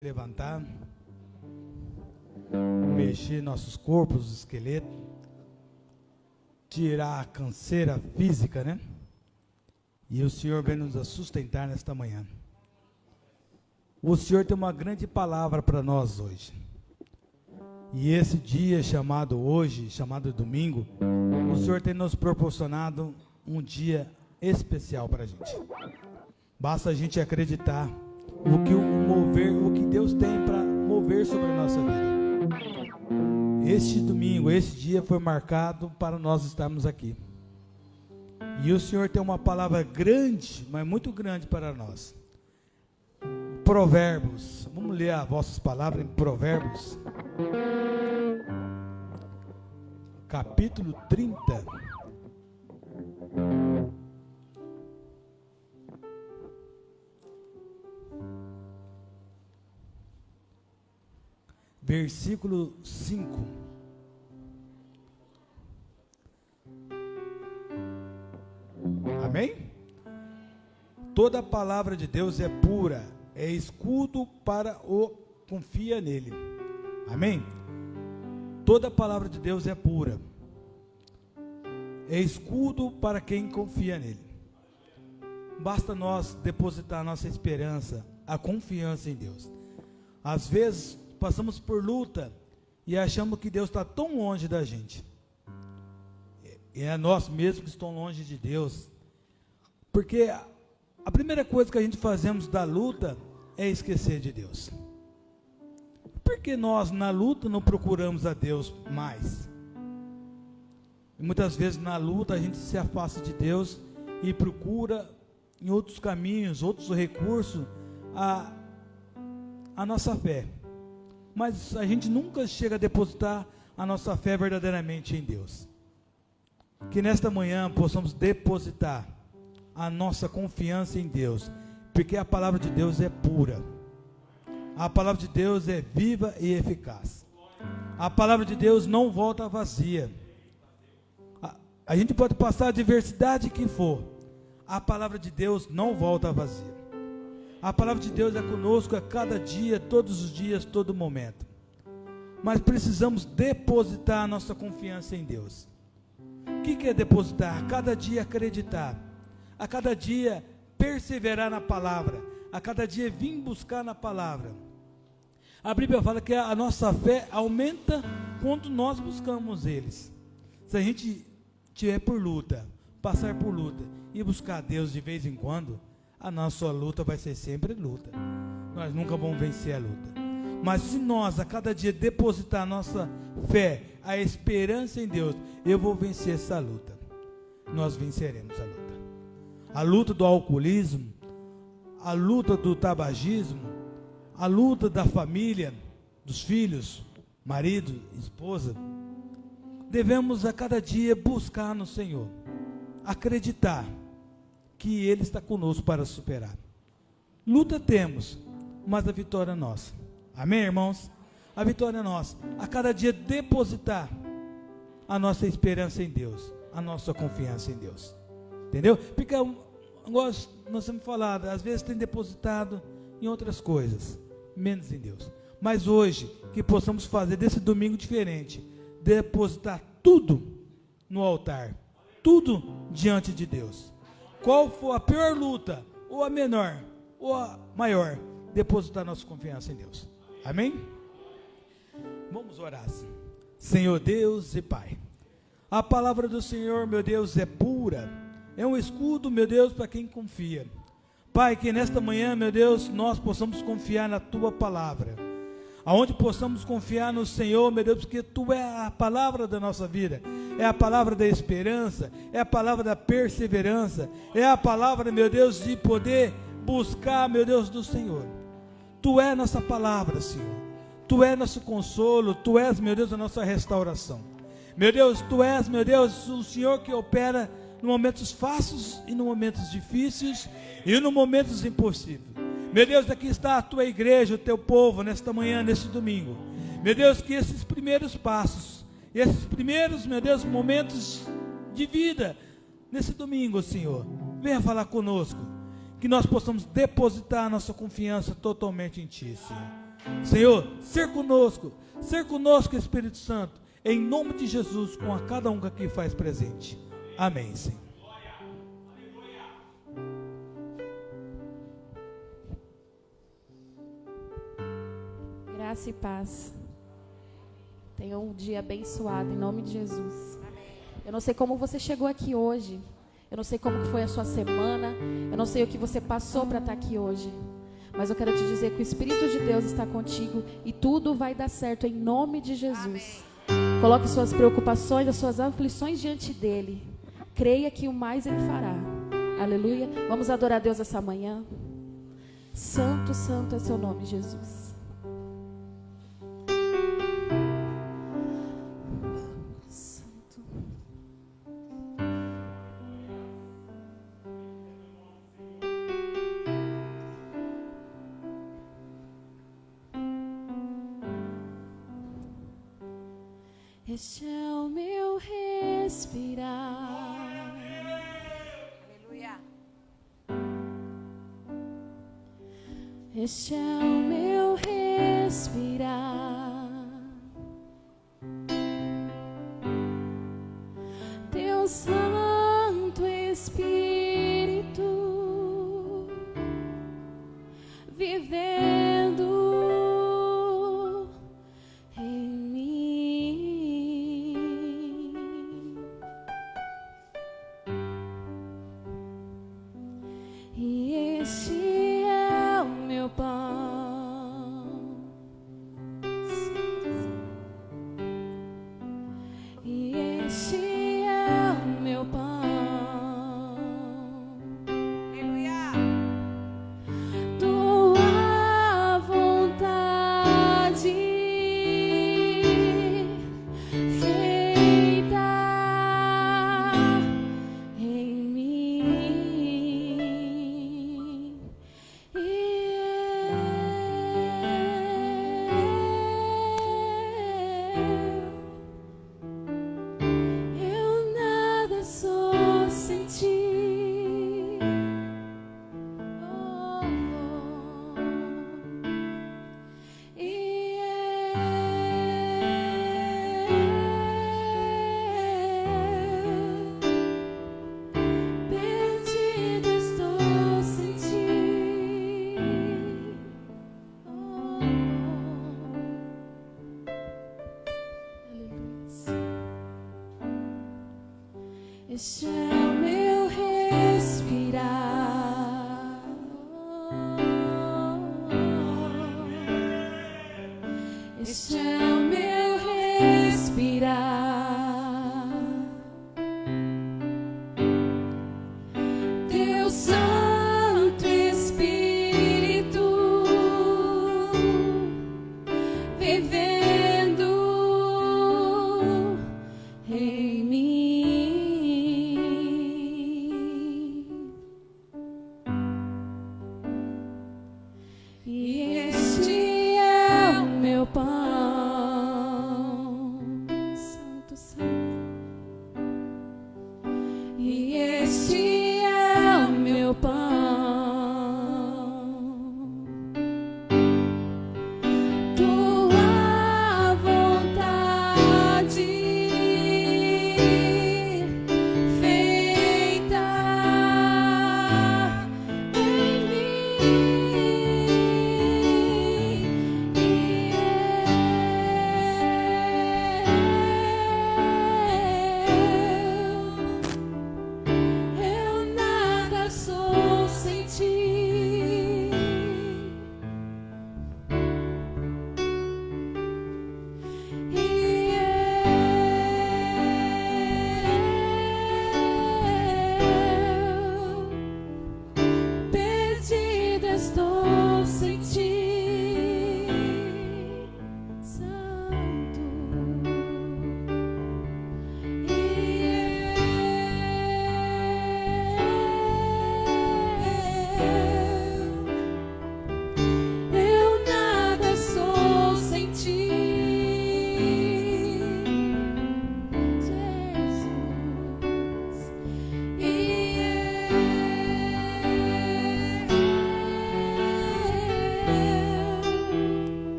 Levantar, mexer nossos corpos, esqueleto, tirar a canseira física, né? E o Senhor vem nos sustentar nesta manhã. O Senhor tem uma grande palavra para nós hoje. E esse dia chamado hoje, chamado domingo, o Senhor tem nos proporcionado um dia especial para a gente. Basta a gente acreditar o que Deus tem para mover sobre a nossa vida. Este domingo, esse dia foi marcado para nós estarmos aqui. E o Senhor tem uma palavra grande, mas muito grande para nós. Provérbios, vamos ler as vossas palavras em Provérbios, capítulo 30. Versículo 5. Amém? Toda a palavra de Deus é pura, é escudo para o confia nele. Amém? Toda a palavra de Deus é pura, é escudo para quem confia nele. Basta nós depositar nossa esperança, a confiança em Deus. Às vezes passamos por luta e achamos que Deus está tão longe da gente. É nós mesmos que estamos longe de Deus. Porque a primeira coisa que a gente fazemos da luta é esquecer de Deus. Por que nós na luta não procuramos a Deus mais? E muitas vezes na luta a gente se afasta de Deus e procura em outros caminhos, outros recursos, a nossa fé. Mas a gente nunca chega a depositar a nossa fé verdadeiramente em Deus. Que nesta manhã possamos depositar a nossa confiança em Deus, porque a palavra de Deus é pura. A palavra de Deus é viva e eficaz. A palavra de Deus não volta vazia. A gente pode passar a adversidade que for, a palavra de Deus não volta vazia. A palavra de Deus é conosco a cada dia, todos os dias, todo momento. Mas precisamos depositar a nossa confiança em Deus. O que é depositar? A cada dia acreditar. A cada dia perseverar na palavra. A cada dia vir buscar na palavra. A Bíblia fala que a nossa fé aumenta quando nós buscamos eles. Se a gente tiver por luta, passar por luta e buscar Deus de vez em quando, a nossa luta vai ser sempre luta. Nós nunca vamos vencer a luta. Mas se nós a cada dia depositar a nossa fé, a esperança em Deus, eu vou vencer essa luta. Nós venceremos a luta. A luta do alcoolismo, a luta do tabagismo, a luta da família, dos filhos, marido, esposa. Devemos a cada dia buscar no Senhor, acreditar que Ele está conosco para superar. Luta temos, mas a vitória é nossa. Amém, irmãos? A vitória é nossa. A cada dia depositar a nossa esperança em Deus, a nossa confiança em Deus. Entendeu? Porque nós temos falado, às vezes tem depositado em outras coisas, menos em Deus. Mas hoje, que possamos fazer desse domingo diferente, depositar tudo no altar, tudo diante de Deus. Qual for a pior luta, ou a menor, ou a maior, depositar nossa confiança em Deus. Amém? Vamos orar. Senhor Deus e Pai, a palavra do Senhor, meu Deus, é pura, é um escudo, meu Deus, para quem confia. Pai, que nesta manhã, meu Deus, nós possamos confiar na Tua palavra, aonde possamos confiar no Senhor, meu Deus, porque Tu é a palavra da nossa vida, é a palavra da esperança, é a palavra da perseverança, é a palavra, meu Deus, de poder buscar, meu Deus, do Senhor. Tu é nossa palavra, Senhor. Tu é nosso consolo, Tu és, meu Deus, a nossa restauração. Meu Deus, Tu és, meu Deus, o Senhor que opera em momentos fáceis e em momentos difíceis e em momentos impossíveis. Meu Deus, aqui está a Tua igreja, o Teu povo, nesta manhã, neste domingo. Meu Deus, que esses primeiros passos, esses primeiros, meu Deus, momentos de vida, nesse domingo, Senhor, venha falar conosco, que nós possamos depositar a nossa confiança totalmente em Ti, Senhor. Senhor, ser conosco, Espírito Santo, em nome de Jesus, com a cada um que aqui faz presente. Amém, Senhor. Graça e paz. Tenha um dia abençoado, em nome de Jesus. Eu não sei como você chegou aqui hoje. Eu não sei como foi a sua semana. Eu não sei o que você passou para estar aqui hoje. Mas eu quero te dizer que o Espírito de Deus está contigo e tudo vai dar certo em nome de Jesus. Coloque suas preocupações, as suas aflições diante dele. Creia que o mais ele fará. Aleluia. Vamos adorar a Deus essa manhã. Santo, santo é seu nome, Jesus. Este é o meu respirar. Aleluia. Este é o meu respirar. Teu Santo Espírito vivendo em mim. E este é o meu pão. E este é o meu pão. Aleluia. Tua vontade feita em mim. Eu nada sou sem ti. Oh, oh. Perdido estou sem ti. Oh, aleluia. Este é o meu respirar. Este é o meu respirar. Teu Santo Espírito vivendo em mim. E este é o meu pão. Santo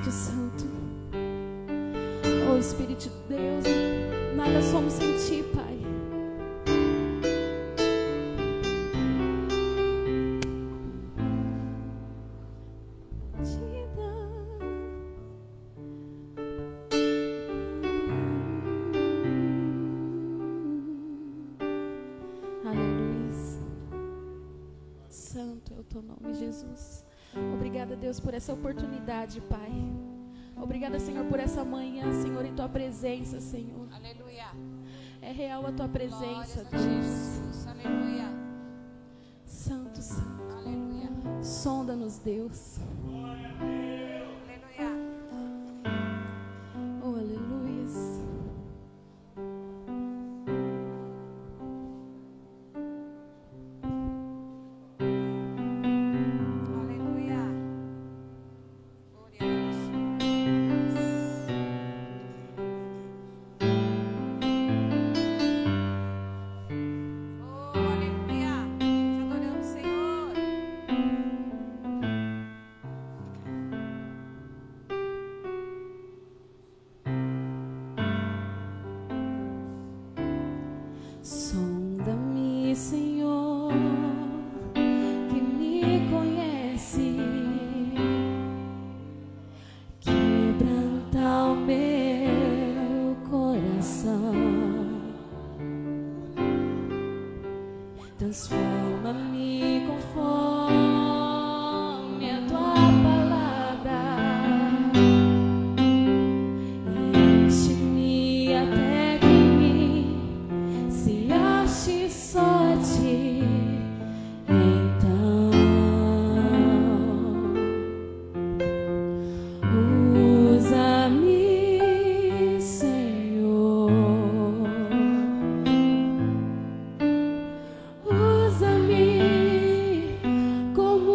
Espírito Santo. Oh, Espírito de Deus, nada somos sem Ti, Pai. Santo é o Teu nome, Jesus. Obrigada, Deus, por essa oportunidade, Pai. Obrigada, Senhor, por essa manhã, Senhor, em Tua presença, Senhor. Aleluia. É real a Tua presença, Glórias a Ti, Deus. Jesus. Aleluia. Santo, Santo. Aleluia. Sonda-nos, Deus. Aleluia. Oh, aleluias. Aleluia. Glória a Deus. Oh, aleluia. Te adoramos, Senhor. Sonda-me, Senhor, que me conhece. Quebranta o meu coração. Transforma-me conforme a Tua palavra. Enche-me até que em mim se ache só a Ti. Então, usa-me, Senhor. Usa-me como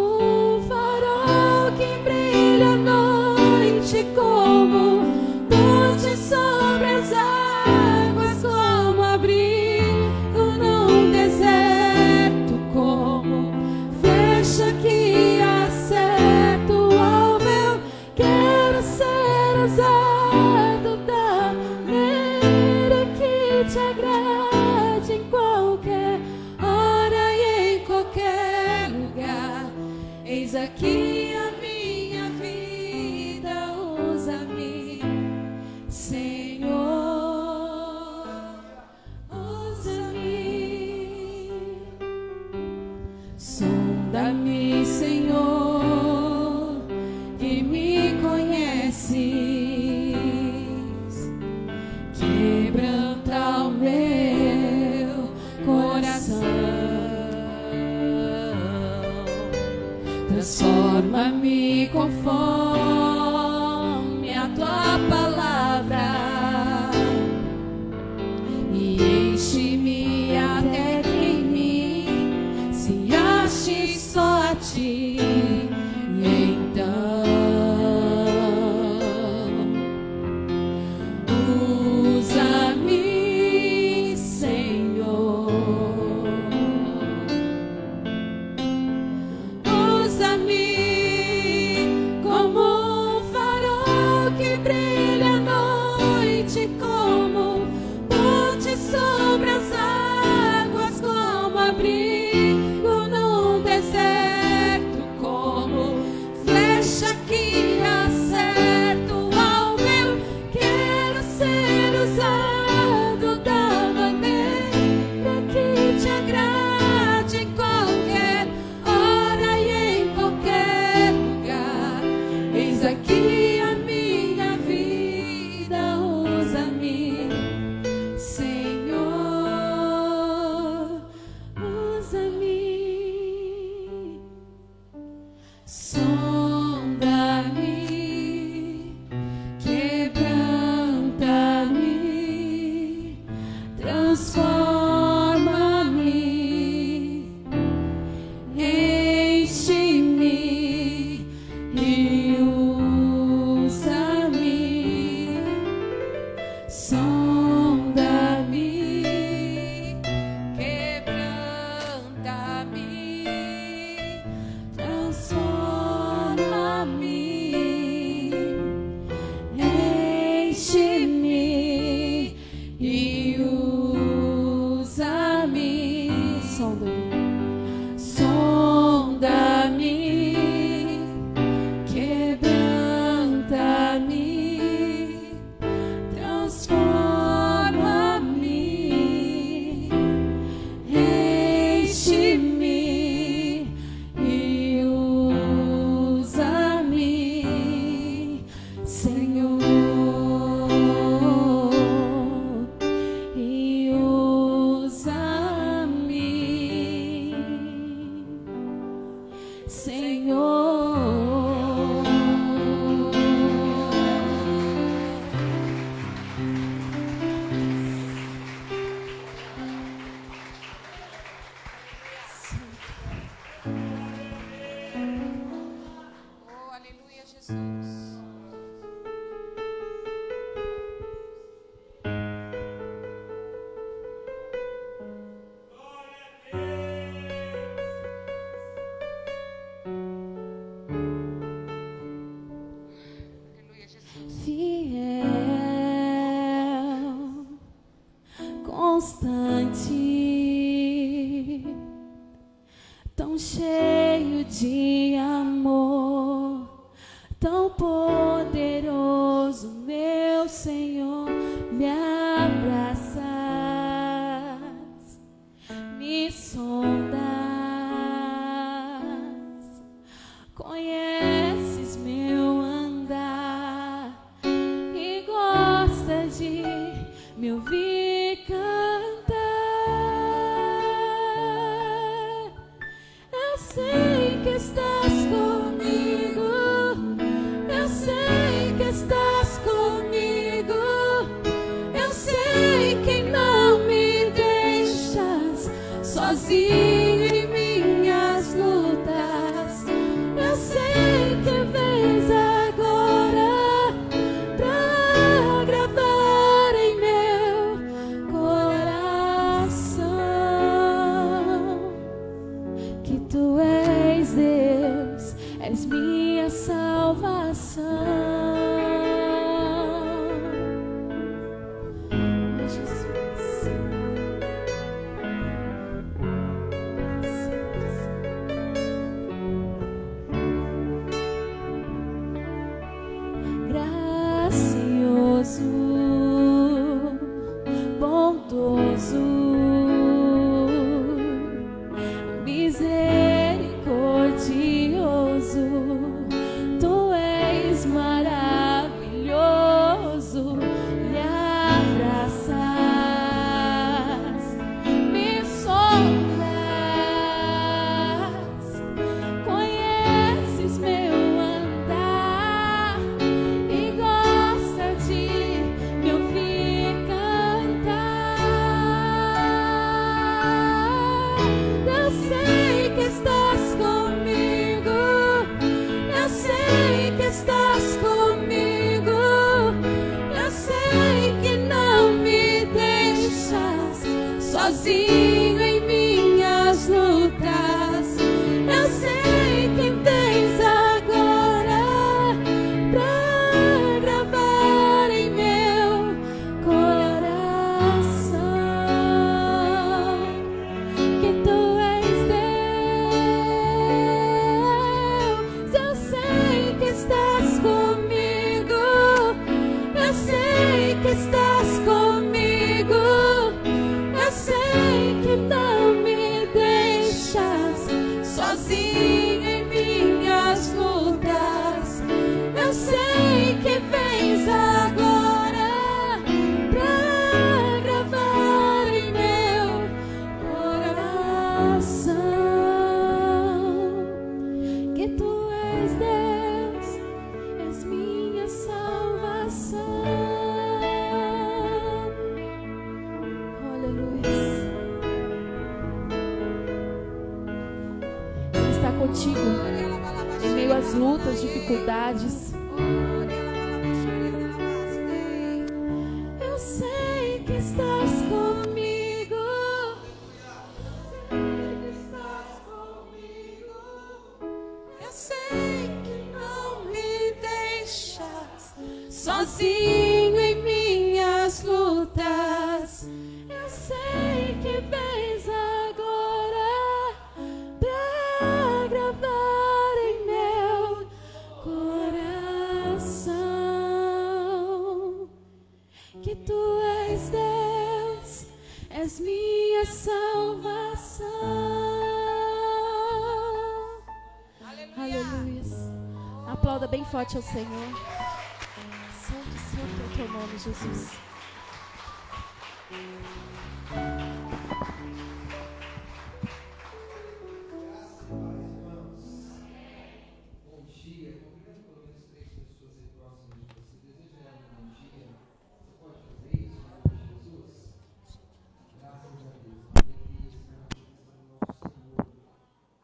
um farol que brilha à noite, como ponte sobre as águas, como abrigo num deserto, como flecha que acerta o alvo. Quero ser usado da maneira que Te agrade, em qualquer hora e em qualquer lugar. Eis aqui a minha vida, usa-me, Senhor, usa-me. Sonda-me, Senhor, que me conheces. Quebranta o meu coração. Transforma-me conforme a Tua palavra e enche-me até que em mim se ache só a Ti. Então, usa-me, Senhor. Usa-me como Jesus. Aleluia, Jesus. Fiel, constante, tão cheio de amor, tão poderoso, meu Senhor, me abraças, me sondas, conheces meu andar e gosta de me ouvir cantar. Eu sei que estás comigo, eu sei que estás comigo, eu sei que não me deixas sozinho em minhas lutas. Eu sei que vens agora pra gravar em meu coração que tu és Deus, és minha salvação. Oh, Jesus. Gracioso, bondoso, misericordioso, tu és maravilhoso, me abraças, me sondas, conheces meu andar e gosta de me ouvir cantar. Eu sei que estás comigo, eu sei que estás comigo, eu sei que não me deixas sozinho em minhas lutas. Eu sei que vens agora pra gravar em meu coração que tu és Deus. Eu sei que estás comigo, eu sei que estás comigo, eu sei que não me deixas sozinho em minhas lutas. Eu sei que vens agora pra gravar em meu coração que tu és Deus, és minha salvação. Aleluia. Ele está contigo em meio às lutas, dificuldades. Eu sei que estás comigo. Eu sei que não me deixas sozinho em minhas lutas. Eu sei que vens agora pra gravar em meu coração que tu és Deus, és minha salvação. Aleluia. Aplauda bem forte ao Senhor. Santo, santo é o teu nome, Jesus. Bom dia. Convidando pelo menos 3 pessoas aí próximas de você. Deseja dar um bom dia. Você pode fazer isso em nome de Jesus? Graças a Deus. Alegria estar na presença do nosso Senhor.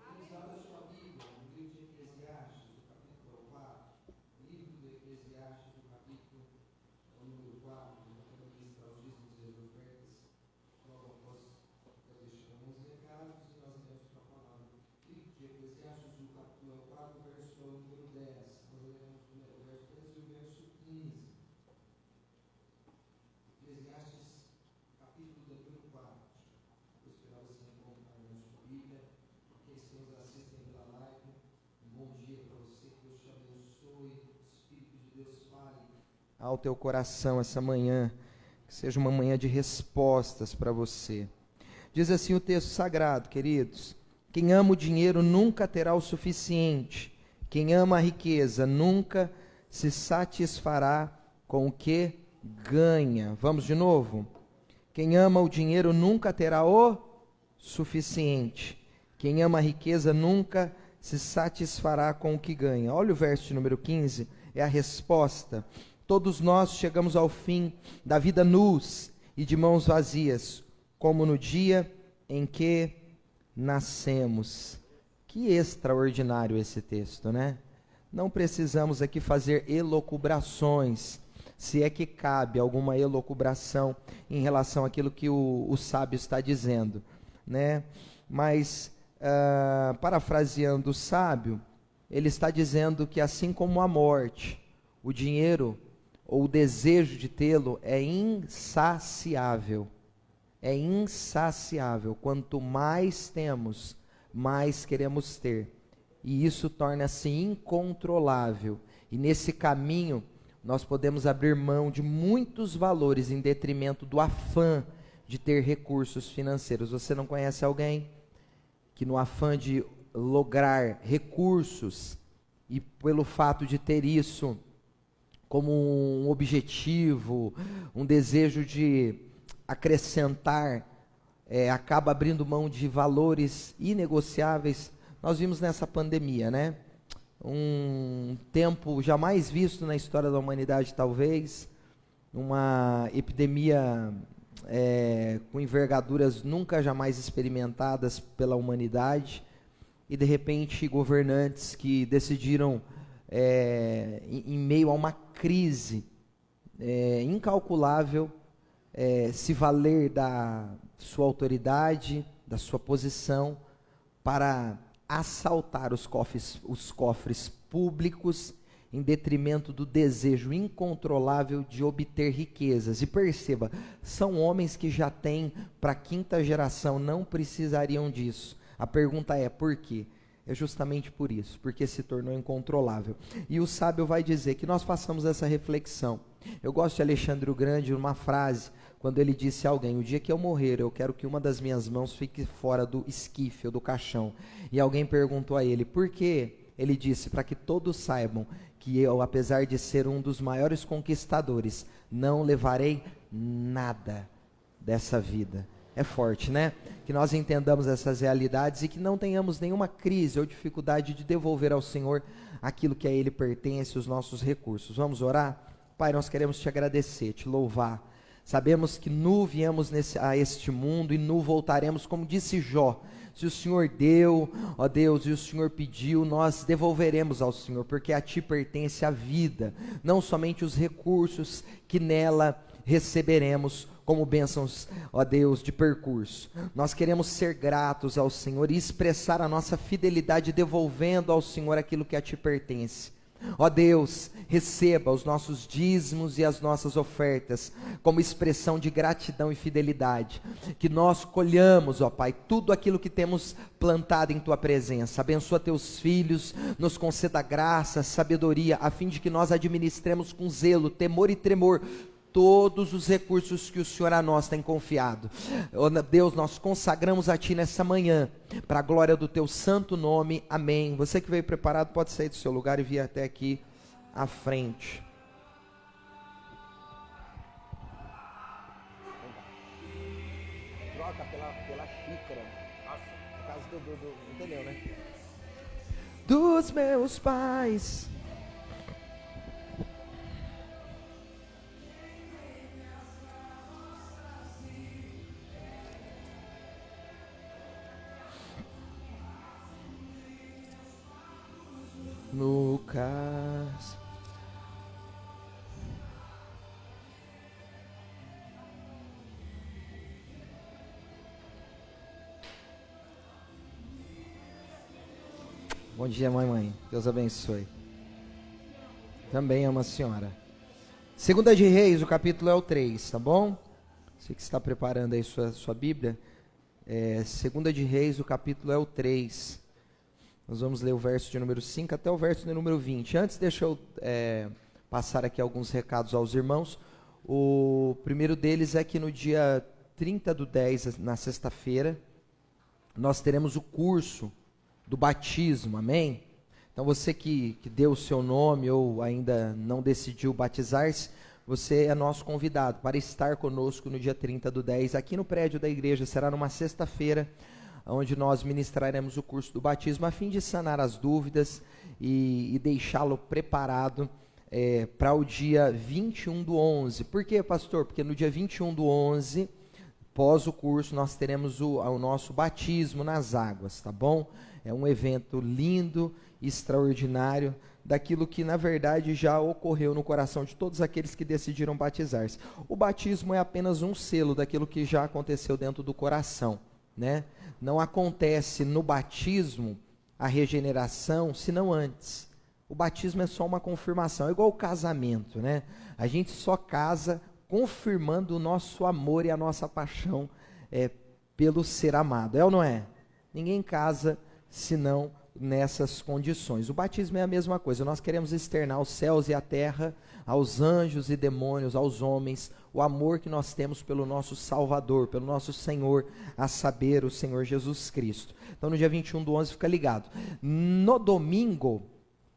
Vamos dar a sua Bíblia, no livro de Eclesiastes, o capítulo 4. ao teu coração essa manhã, que seja uma manhã de respostas para você. Diz assim o texto sagrado, queridos: quem ama o dinheiro nunca terá o suficiente, quem ama a riqueza nunca se satisfará com o que ganha. Vamos de novo? Quem ama o dinheiro nunca terá o suficiente, quem ama a riqueza nunca se satisfará com o que ganha. Olha o verso de número 15, é a resposta. Todos nós chegamos ao fim da vida nus e de mãos vazias, como no dia em que nascemos. Que extraordinário esse texto, né? Não precisamos aqui fazer elucubrações, se é que cabe alguma elucubração em relação àquilo que o sábio está dizendo, né? Mas, parafraseando o sábio, ele está dizendo que assim como a morte, o dinheiro ou o desejo de tê-lo é insaciável. É insaciável. Quanto mais temos, mais queremos ter. E isso torna-se incontrolável. E nesse caminho, nós podemos abrir mão de muitos valores em detrimento do afã de ter recursos financeiros. Você não conhece alguém que no afã de lograr recursos e pelo fato de ter isso como um objetivo, um desejo de acrescentar, acaba abrindo mão de valores inegociáveis? Nós vimos nessa pandemia, né? Um tempo jamais visto na história da humanidade, talvez, uma epidemia com envergaduras nunca jamais experimentadas pela humanidade, e de repente governantes que decidiram, em meio a uma crise incalculável, se valer da sua autoridade, da sua posição, para assaltar os cofres públicos, em detrimento do desejo incontrolável de obter riquezas. E perceba, são homens que já têm para a quinta geração, não precisariam disso. A pergunta é, por quê? É justamente por isso, porque se tornou incontrolável. E o sábio vai dizer que nós façamos essa reflexão. Eu gosto de Alexandre o Grande, uma frase, quando ele disse a alguém: o dia que eu morrer, eu quero que uma das minhas mãos fique fora do esquife ou do caixão. E alguém perguntou a ele, por quê? Ele disse, para que todos saibam que eu, apesar de ser um dos maiores conquistadores, não levarei nada dessa vida. É forte, né? Que nós entendamos essas realidades e que não tenhamos nenhuma crise ou dificuldade de devolver ao Senhor aquilo que a Ele pertence, os nossos recursos. Vamos orar? Pai, nós queremos te agradecer, te louvar. Sabemos que nu viemos a este mundo e nu voltaremos, como disse Jó. Se o Senhor deu, ó Deus, e o Senhor pediu, nós devolveremos ao Senhor, porque a Ti pertence a vida, não somente os recursos que nela receberemos como bênçãos, ó Deus, de percurso. Nós queremos ser gratos ao Senhor e expressar a nossa fidelidade, devolvendo ao Senhor aquilo que a Ti pertence. Ó Deus, receba os nossos dízimos e as nossas ofertas como expressão de gratidão e fidelidade, que nós colhamos, ó Pai, tudo aquilo que temos plantado em Tua presença. Abençoa Teus filhos, nos conceda graça, sabedoria, a fim de que nós administremos com zelo, temor e tremor todos os recursos que o Senhor a nós tem confiado. Oh, Deus, nós consagramos a Ti nessa manhã, para a glória do Teu santo nome, amém. Você que veio preparado pode sair do seu lugar e vir até aqui à frente. Troca pela xícara, no caso do entendeu, né? Dos meus pais. Lucas. Bom dia, mãe. Deus abençoe. Também é uma senhora. Segunda de Reis, o capítulo é o 3, tá bom? Você que está preparando aí sua Bíblia. Segunda de Reis, o capítulo é o 3. Nós vamos ler o verso de número 5 até o verso de número 20. Antes, deixa eu passar aqui alguns recados aos irmãos. O primeiro deles é que no dia 30/10, na sexta-feira, nós teremos o curso do batismo, amém? Então você que deu o seu nome ou ainda não decidiu batizar-se, você é nosso convidado para estar conosco no dia 30/10, aqui no prédio da igreja. Será numa sexta-feira, onde nós ministraremos o curso do batismo, a fim de sanar as dúvidas e deixá-lo preparado para o dia 21/11. Por quê, pastor? Porque no dia 21/11, após o curso, nós teremos o nosso batismo nas águas, tá bom? É um evento lindo, extraordinário, daquilo que na verdade já ocorreu no coração de todos aqueles que decidiram batizar-se. O batismo é apenas um selo daquilo que já aconteceu dentro do coração, né? Não acontece no batismo a regeneração, senão antes. O batismo é só uma confirmação, é igual o casamento, né? A gente só casa confirmando o nosso amor e a nossa paixão pelo ser amado, é ou não é? Ninguém casa senão nessas condições. O batismo é a mesma coisa. Nós queremos externar aos céus e à terra, aos anjos e demônios, aos homens, o amor que nós temos pelo nosso Salvador, pelo nosso Senhor, a saber, o Senhor Jesus Cristo. Então no dia 21/11, fica ligado. No domingo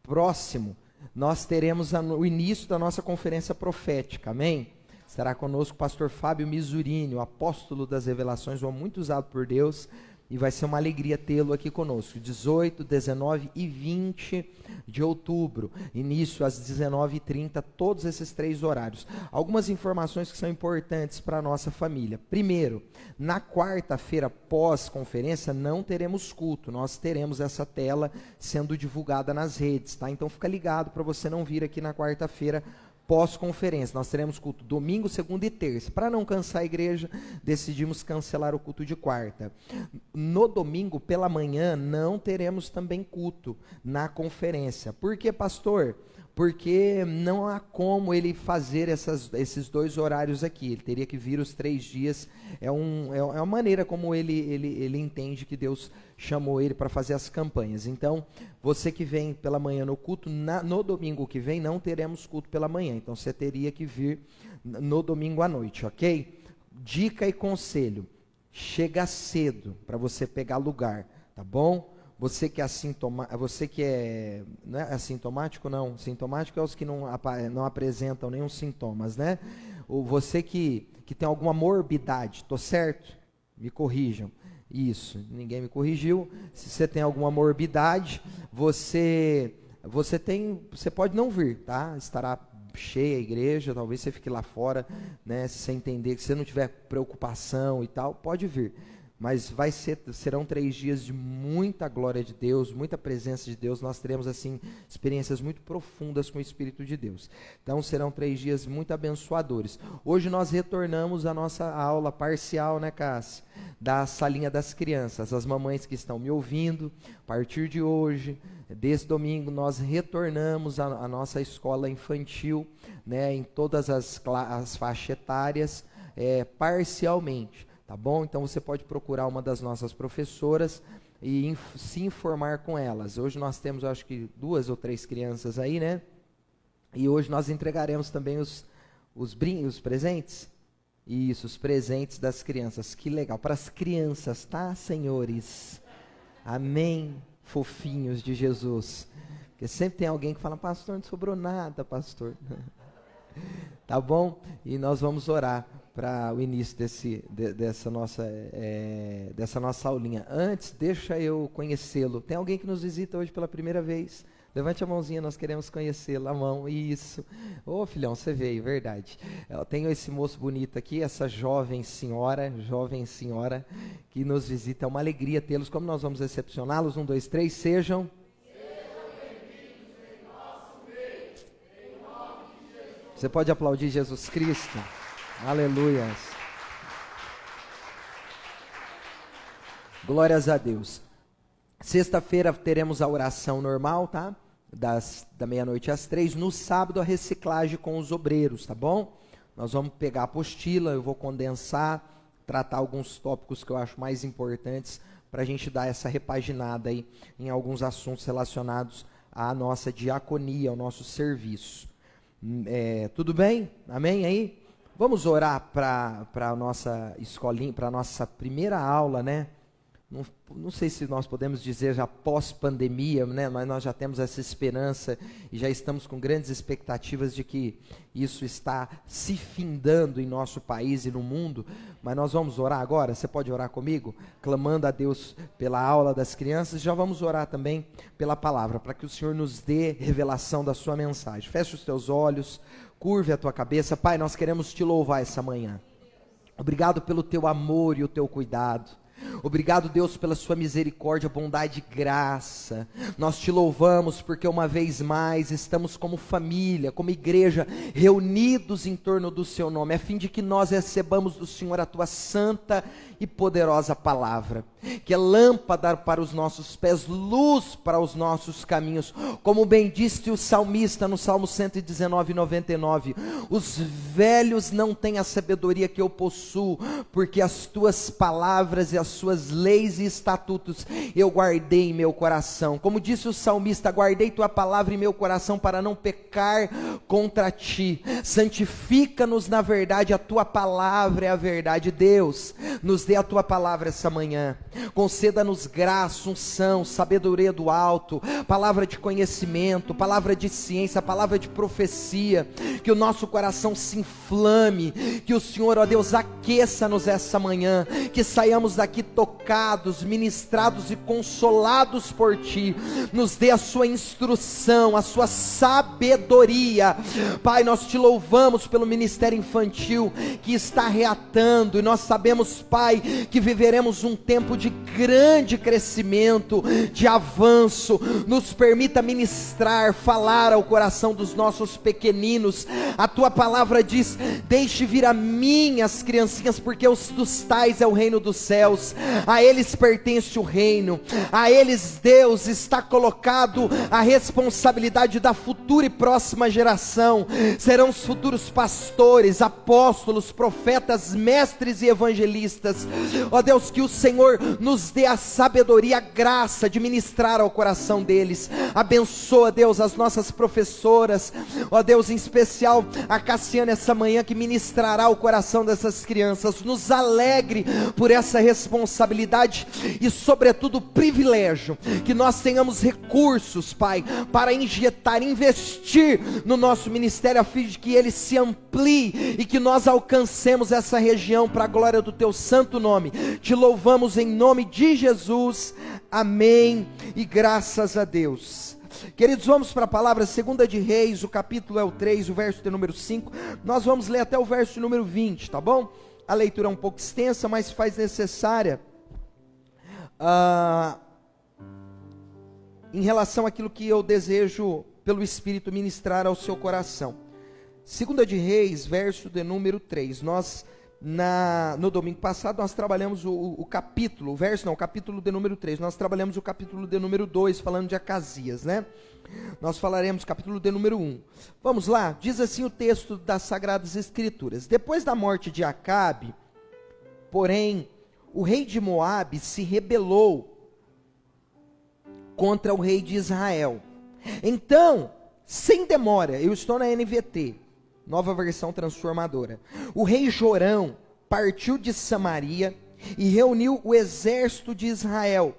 próximo, nós teremos o início da nossa conferência profética, amém? Estará conosco o pastor Fábio Misurini, o apóstolo das revelações, um muito usado por Deus, e vai ser uma alegria tê-lo aqui conosco. 18, 19 e 20 de outubro, início às 19h30, todos esses 3 horários. Algumas informações que são importantes para a nossa família. Primeiro, na quarta-feira pós-conferência não teremos culto, nós teremos essa tela sendo divulgada nas redes, tá? Então fica ligado para você não vir aqui na quarta-feira pós-conferência. Nós teremos culto domingo, segunda e terça. Para não cansar a igreja, decidimos cancelar o culto de quarta. No domingo, pela manhã, não teremos também culto na conferência. Por que, pastor? Porque não há como ele fazer esses 2 horários aqui. Ele teria que vir os 3 dias. É uma maneira como ele entende que Deus chamou ele para fazer as campanhas. Então, você que vem pela manhã no culto, no domingo que vem não teremos culto pela manhã. Então, você teria que vir no domingo à noite, ok? Dica e conselho: chega cedo para você pegar lugar, tá bom? Você que é não é assintomático, não. Sintomático é os que não apresentam nenhum sintomas, né? Ou você que tem alguma morbidade, tô certo? Me corrijam. Isso, ninguém me corrigiu. Se você tem alguma morbidade, você pode não vir, tá? Estará cheia a igreja, talvez você fique lá fora, né? Se você entender que você não tiver preocupação e tal, pode vir. Mas serão 3 dias de muita glória de Deus, muita presença de Deus. Nós teremos, assim, experiências muito profundas com o Espírito de Deus. Então, serão 3 dias muito abençoadores. Hoje nós retornamos à nossa aula parcial, né, Cássia? Da salinha das crianças. As mamães que estão me ouvindo, a partir de hoje, desse domingo, nós retornamos à nossa escola infantil, né, em todas as faixas etárias, parcialmente. Tá bom? Então você pode procurar uma das nossas professoras e se informar com elas. Hoje nós temos, acho que 2 ou 3 crianças aí, né? E hoje nós entregaremos também os presentes. Isso, os presentes das crianças. Que legal. Para as crianças, tá, senhores? Amém, fofinhos de Jesus. Porque sempre tem alguém que fala: pastor, não sobrou nada, pastor. Tá bom? E nós vamos orar para o início dessa nossa aulinha. Antes, deixa eu conhecê-lo. Tem alguém que nos visita hoje pela primeira vez? Levante a mãozinha, nós queremos conhecê-lo. A mão, isso. Ô, filhão, você veio, verdade. Eu tenho esse moço bonito aqui, essa jovem senhora que nos visita. É uma alegria tê-los. Como nós vamos recepcioná-los? 1, 2, 3, sejam bem-vindos em nosso meio, em nome de Jesus. Você pode aplaudir Jesus Cristo? Aleluia. Glórias a Deus. Sexta-feira teremos a oração normal, tá? Da meia-noite às 3. No sábado, a reciclagem com os obreiros, tá bom? Nós vamos pegar a apostila, eu vou condensar, tratar alguns tópicos que eu acho mais importantes para a gente dar essa repaginada aí em alguns assuntos relacionados à nossa diaconia, ao nosso serviço. Tudo bem? Amém aí? Vamos orar para a nossa escolinha, para a nossa primeira aula, né? Não sei se nós podemos dizer já pós-pandemia, né? Mas nós já temos essa esperança e já estamos com grandes expectativas de que isso está se findando em nosso país e no mundo. Mas nós vamos orar agora. Você pode orar comigo? Clamando a Deus pela aula das crianças. Já vamos orar também pela palavra, para que o Senhor nos dê revelação da sua mensagem. Feche os teus olhos, curve a tua cabeça. Pai, nós queremos te louvar essa manhã. Obrigado pelo teu amor e o teu cuidado. Obrigado, Deus, pela sua misericórdia, bondade e graça. Nós te louvamos porque uma vez mais estamos como família, como igreja, reunidos em torno do seu nome, a fim de que nós recebamos do Senhor a tua santa e poderosa palavra, que é lâmpada para os nossos pés, luz para os nossos caminhos. Como bem disse o salmista no Salmo 119, 99, os velhos não têm a sabedoria que eu possuo, porque as tuas palavras e as suas leis e estatutos eu guardei em meu coração. Como disse o salmista, guardei tua palavra em meu coração para não pecar contra ti. Santifica-nos na verdade, a tua palavra é a verdade. Deus, nos dê a tua palavra essa manhã, conceda-nos graça, unção, sabedoria do alto, palavra de conhecimento, palavra de ciência, palavra de profecia, que o nosso coração se inflame, que o Senhor, ó Deus, aqueça-nos essa manhã, que saiamos daqui tocados, ministrados e consolados por ti. Nos dê a sua instrução, a sua sabedoria. Pai, nós te louvamos pelo ministério infantil que está reatando, e nós sabemos, Pai, que viveremos um tempo de grande crescimento, de avanço. Nos permita ministrar, falar ao coração dos nossos pequeninos. A tua palavra diz: deixe vir a mim as criancinhas, porque os dos tais é o reino dos céus. A eles pertence o reino, a eles, Deus, está colocado a responsabilidade da futura e próxima geração. Serão os futuros pastores, apóstolos, profetas, mestres e evangelistas. Ó Deus, que o Senhor nos dê a sabedoria, a graça de ministrar ao coração deles. Abençoa, Deus, as nossas professoras, ó Deus, em especial a Cassiana essa manhã, que ministrará o coração dessas crianças. Nos alegre por essa responsabilidade e sobretudo o privilégio, que nós tenhamos recursos, Pai, para injetar, investir no nosso ministério, a fim de que ele se amplie e que nós alcancemos essa região para a glória do teu santo nome. Te louvamos em nome de Jesus, amém e graças a Deus. Queridos, vamos para a palavra. 2 de Reis, o capítulo é o 3, o verso de número 5, nós vamos ler até o verso de número 20, tá bom? A leitura é um pouco extensa, mas se faz necessária em relação àquilo que eu desejo pelo Espírito ministrar ao seu coração. 2 de Reis, verso de número 3, nós no domingo passado nós trabalhamos o capítulo de número 3, nós trabalhamos o capítulo de número 2, falando de Acasias, né? Nós falaremos capítulo de número 1. Vamos lá, diz assim o texto das Sagradas Escrituras: depois da morte de Acabe, porém, o rei de Moabe se rebelou contra o rei de Israel. Então, sem demora, eu estou na NVT, nova versão transformadora, o rei Jorão partiu de Samaria e reuniu o exército de Israel.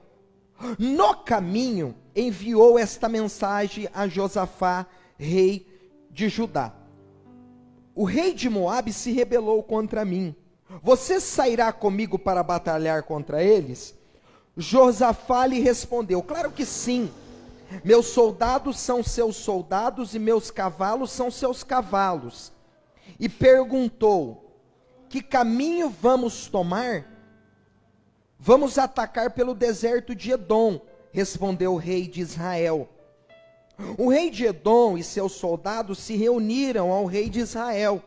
No caminho, enviou esta mensagem a Josafá, rei de Judá: o rei de Moabe se rebelou contra mim. Você sairá comigo para batalhar contra eles? Josafá lhe respondeu: claro que sim. Meus soldados são seus soldados e meus cavalos são seus cavalos. E perguntou: que caminho vamos tomar? Vamos atacar pelo deserto de Edom, respondeu o rei de Israel. O rei de Edom e seus soldados se reuniram ao rei de Israel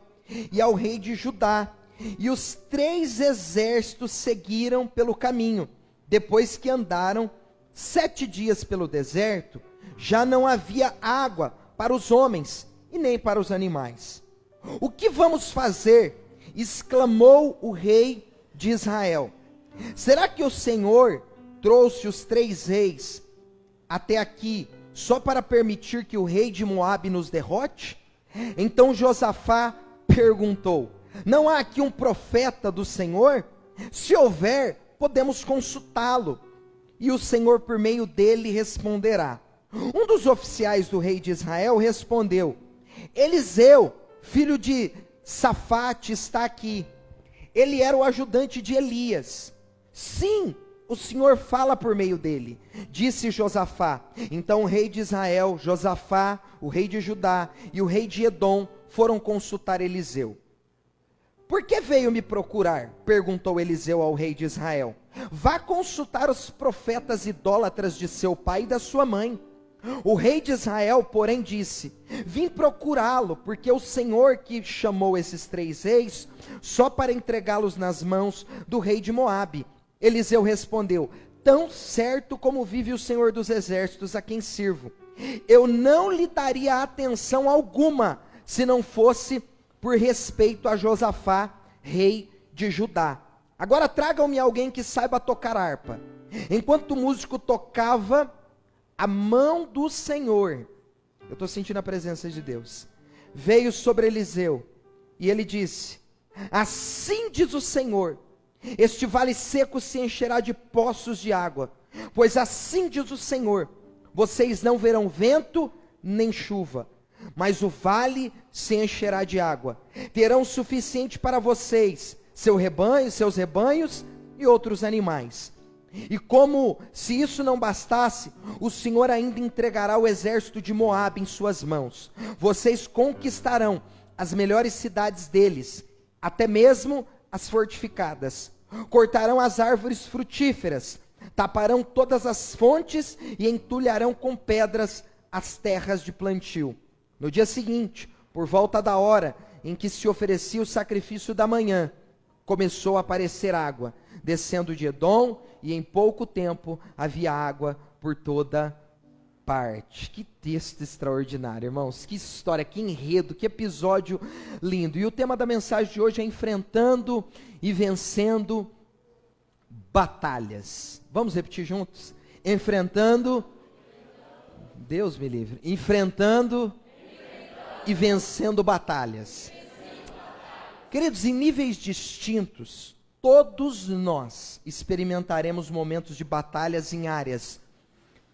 e ao rei de Judá, e os 3 exércitos seguiram pelo caminho. Depois que andaram 7 dias pelo deserto, já não havia água para os homens e nem para os animais. O que vamos fazer? Exclamou o rei de Israel. Será que o Senhor trouxe os 3 reis até aqui só para permitir que o rei de Moabe nos derrote? Então Josafá perguntou: não há aqui um profeta do Senhor? Se houver, podemos consultá-lo, e o Senhor por meio dele responderá. Um dos oficiais do rei de Israel respondeu: Eliseu, filho de Safate, está aqui. Ele era o ajudante de Elias. Sim, o Senhor fala por meio dele, disse Josafá. Então o rei de Israel, Josafá, o rei de Judá e o rei de Edom foram consultar Eliseu. Por que veio me procurar? Perguntou Eliseu ao rei de Israel. Vá consultar os profetas idólatras de seu pai e da sua mãe. O rei de Israel, porém, disse: vim procurá-lo, porque o Senhor que chamou esses 3 reis, só para entregá-los nas mãos do rei de Moabe. Eliseu respondeu: tão certo como vive o Senhor dos exércitos a quem sirvo, eu não lhe daria atenção alguma, se não fosse por respeito a Josafá, rei de Judá. Agora tragam-me alguém que saiba tocar harpa. Enquanto o músico tocava, a mão do Senhor, eu estou sentindo a presença de Deus, veio sobre Eliseu, e ele disse: assim diz o Senhor, este vale seco se encherá de poços de água, pois assim diz o Senhor, vocês não verão vento nem chuva, mas o vale se encherá de água, terão o suficiente para vocês, seus rebanhos e outros animais. E como se isso não bastasse, o Senhor ainda entregará o exército de Moabe em suas mãos. Vocês conquistarão as melhores cidades deles, até mesmo as fortificadas. Cortarão as árvores frutíferas, taparão todas as fontes e entulharão com pedras as terras de plantio. No dia seguinte, por volta da hora em que se oferecia o sacrifício da manhã, começou a aparecer água, descendo de Edom, e em pouco tempo havia água por toda parte. Que texto extraordinário, irmãos, que história, que enredo, que episódio lindo. E o tema da mensagem de hoje é enfrentando e vencendo batalhas. Vamos repetir juntos? Enfrentando, Deus me livre, enfrentando e vencendo batalhas. Queridos, em níveis distintos, todos nós experimentaremos momentos de batalhas em áreas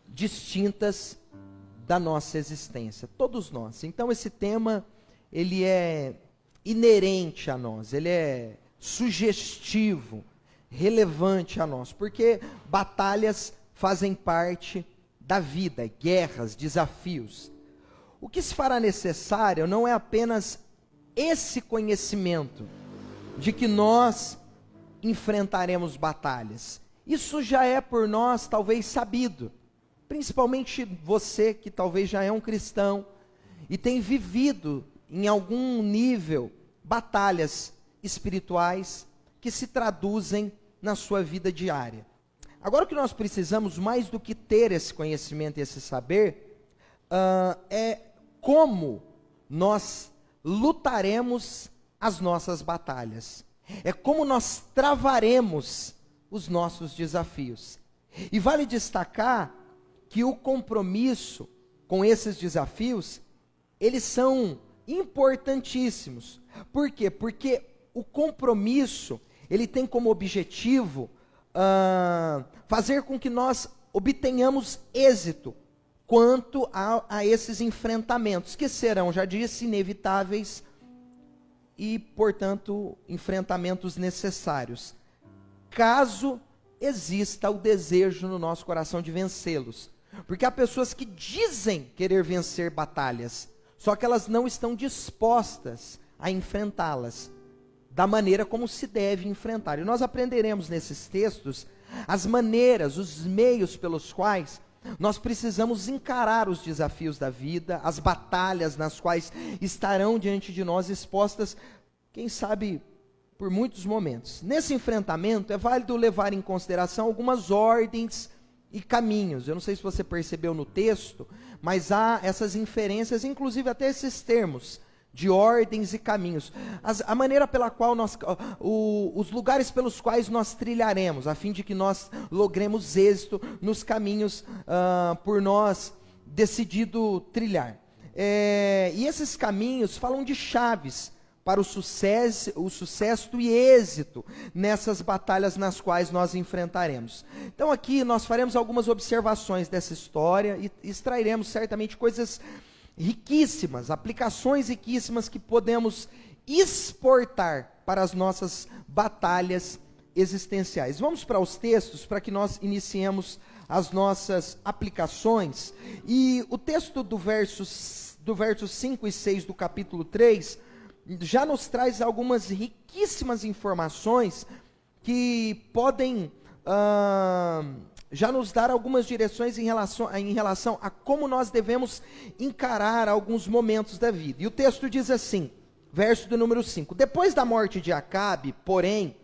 distintas da nossa existência, todos nós. Então esse tema, ele é inerente a nós, ele é sugestivo, relevante a nós, porque batalhas fazem parte da vida, guerras, desafios. O que se fará necessário não é apenas esse conhecimento de que nós enfrentaremos batalhas. Isso já é por nós talvez sabido, principalmente você que talvez já é um cristão e tem vivido em algum nível batalhas espirituais que se traduzem na sua vida diária. Agora o que nós precisamos, mais do que ter esse conhecimento e esse saber, é como nós lutaremos as nossas batalhas. É como nós travaremos os nossos desafios. E vale destacar que o compromisso com esses desafios, eles são importantíssimos. Por quê? Porque o compromisso, ele tem como objetivo fazer com que nós obtenhamos êxito quanto a esses enfrentamentos, que serão, já disse, inevitáveis e, portanto, enfrentamentos necessários, caso exista o desejo no nosso coração de vencê-los. Porque há pessoas que dizem querer vencer batalhas, só que elas não estão dispostas a enfrentá-las da maneira como se deve enfrentar. E nós aprenderemos nesses textos as maneiras, os meios pelos quais nós precisamos encarar os desafios da vida, as batalhas nas quais estarão diante de nós expostas, quem sabe, por muitos momentos. Nesse enfrentamento é válido levar em consideração algumas ordens e caminhos. Eu não sei se você percebeu no texto, mas há essas inferências, inclusive até esses termos de ordens e caminhos, a maneira pela qual os lugares pelos quais nós trilharemos, a fim de que nós logremos êxito nos caminhos por nós decidido trilhar. e esses caminhos falam de chaves para o sucesso e êxito nessas batalhas nas quais nós enfrentaremos. Então aqui nós faremos algumas observações dessa história e extrairemos certamente coisas riquíssimas, aplicações riquíssimas que podemos exportar para as nossas batalhas existenciais. Vamos para os textos para que nós iniciemos as nossas aplicações. E o texto do verso 5 e 6 do capítulo 3 já nos traz algumas riquíssimas informações que podem já nos dar algumas direções em relação a como nós devemos encarar alguns momentos da vida. E o texto diz assim, verso do número 5: depois da morte de Acabe, porém,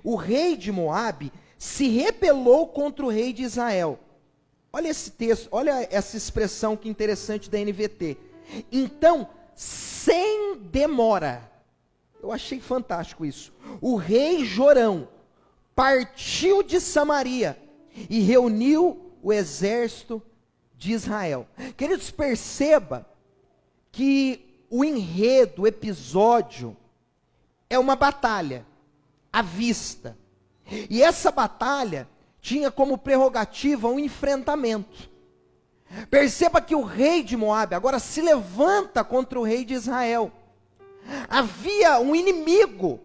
o rei de Moabe se rebelou contra o rei de Israel. Olha esse texto, olha essa expressão que interessante da NVT. Então, sem demora, eu achei fantástico isso, o rei Jorão partiu de Samaria e reuniu o exército de Israel. Queridos, perceba que o enredo, o episódio, é uma batalha à vista. E essa batalha tinha como prerrogativa um enfrentamento. Perceba que o rei de Moabe agora se levanta contra o rei de Israel. Havia um inimigo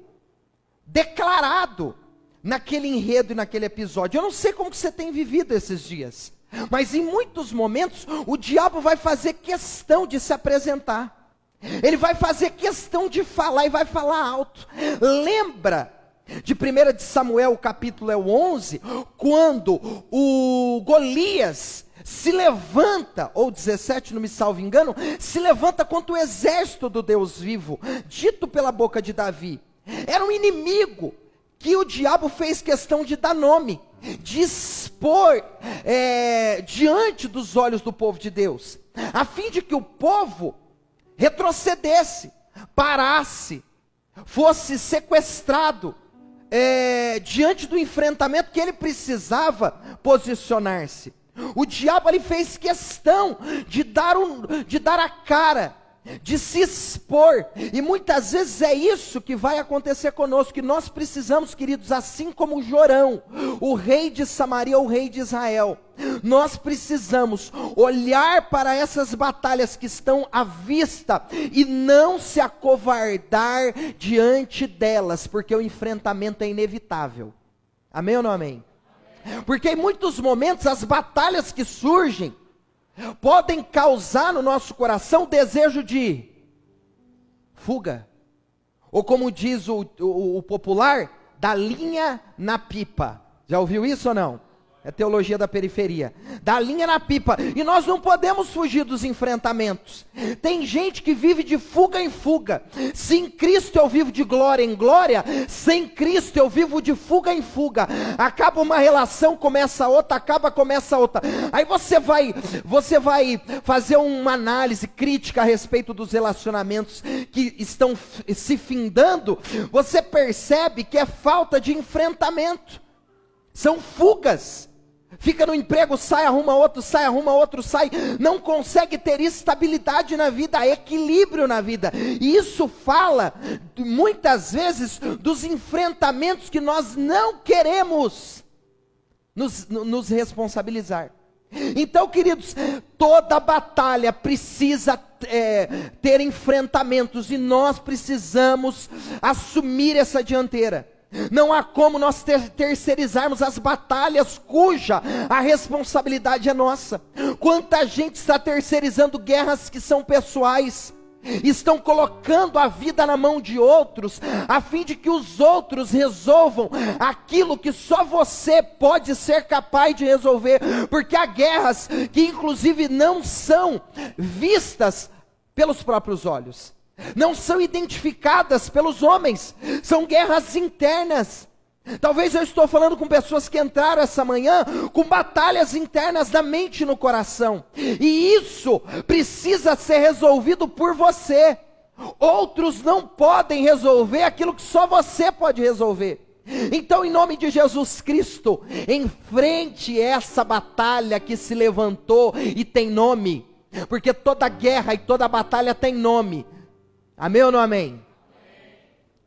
declarado naquele enredo e naquele episódio. Eu não sei como que você tem vivido esses dias, mas em muitos momentos o diabo vai fazer questão de se apresentar. Ele vai fazer questão de falar e vai falar alto. Lembra de 1 de Samuel, capítulo 11, quando o Golias se levanta, ou 17, não me salvo engano, se levanta contra o exército do Deus vivo, dito pela boca de Davi. Era um inimigo que o diabo fez questão de dar nome, de expor diante dos olhos do povo de Deus, a fim de que o povo retrocedesse, parasse, fosse sequestrado, diante do enfrentamento que ele precisava posicionar-se. O diabo ali fez questão de dar a cara, de se expor, e muitas vezes é isso que vai acontecer conosco, que nós precisamos, queridos, assim como Jorão, o rei de Samaria, o rei de Israel, nós precisamos olhar para essas batalhas que estão à vista e não se acovardar diante delas, porque o enfrentamento é inevitável. Amém ou não amém? Porque em muitos momentos as batalhas que surgem podem causar no nosso coração o desejo de fuga, ou como diz o popular, da linha na pipa. Já ouviu isso ou não? É teologia da periferia. Da linha na pipa. E nós não podemos fugir dos enfrentamentos. Tem gente que vive de fuga em fuga. Se em Cristo eu vivo de glória em glória, sem Cristo eu vivo de fuga em fuga. Acaba uma relação, começa outra, acaba, começa outra. Aí você vai fazer uma análise crítica a respeito dos relacionamentos que estão se findando. Você percebe que é falta de enfrentamento. São fugas. Fica no emprego, sai, arruma outro, sai, não consegue ter estabilidade na vida, equilíbrio na vida. E isso fala, muitas vezes, dos enfrentamentos que nós não queremos nos responsabilizar. Então, queridos, toda batalha precisa ter enfrentamentos, e nós precisamos assumir essa dianteira. Não há como nós terceirizarmos as batalhas cuja a responsabilidade é nossa. Quanta gente está terceirizando guerras que são pessoais, estão colocando a vida na mão de outros, a fim de que os outros resolvam aquilo que só você pode ser capaz de resolver, porque há guerras que inclusive não são vistas pelos próprios olhos, não são identificadas pelos homens, são guerras internas. Talvez eu estou falando com pessoas que entraram essa manhã com batalhas internas na mente e no coração, e isso precisa ser resolvido por você. Outros não podem resolver aquilo que só você pode resolver. Então, em nome de Jesus Cristo, enfrente essa batalha que se levantou e tem nome. Porque toda guerra e toda batalha tem nome. Amém ou não amém?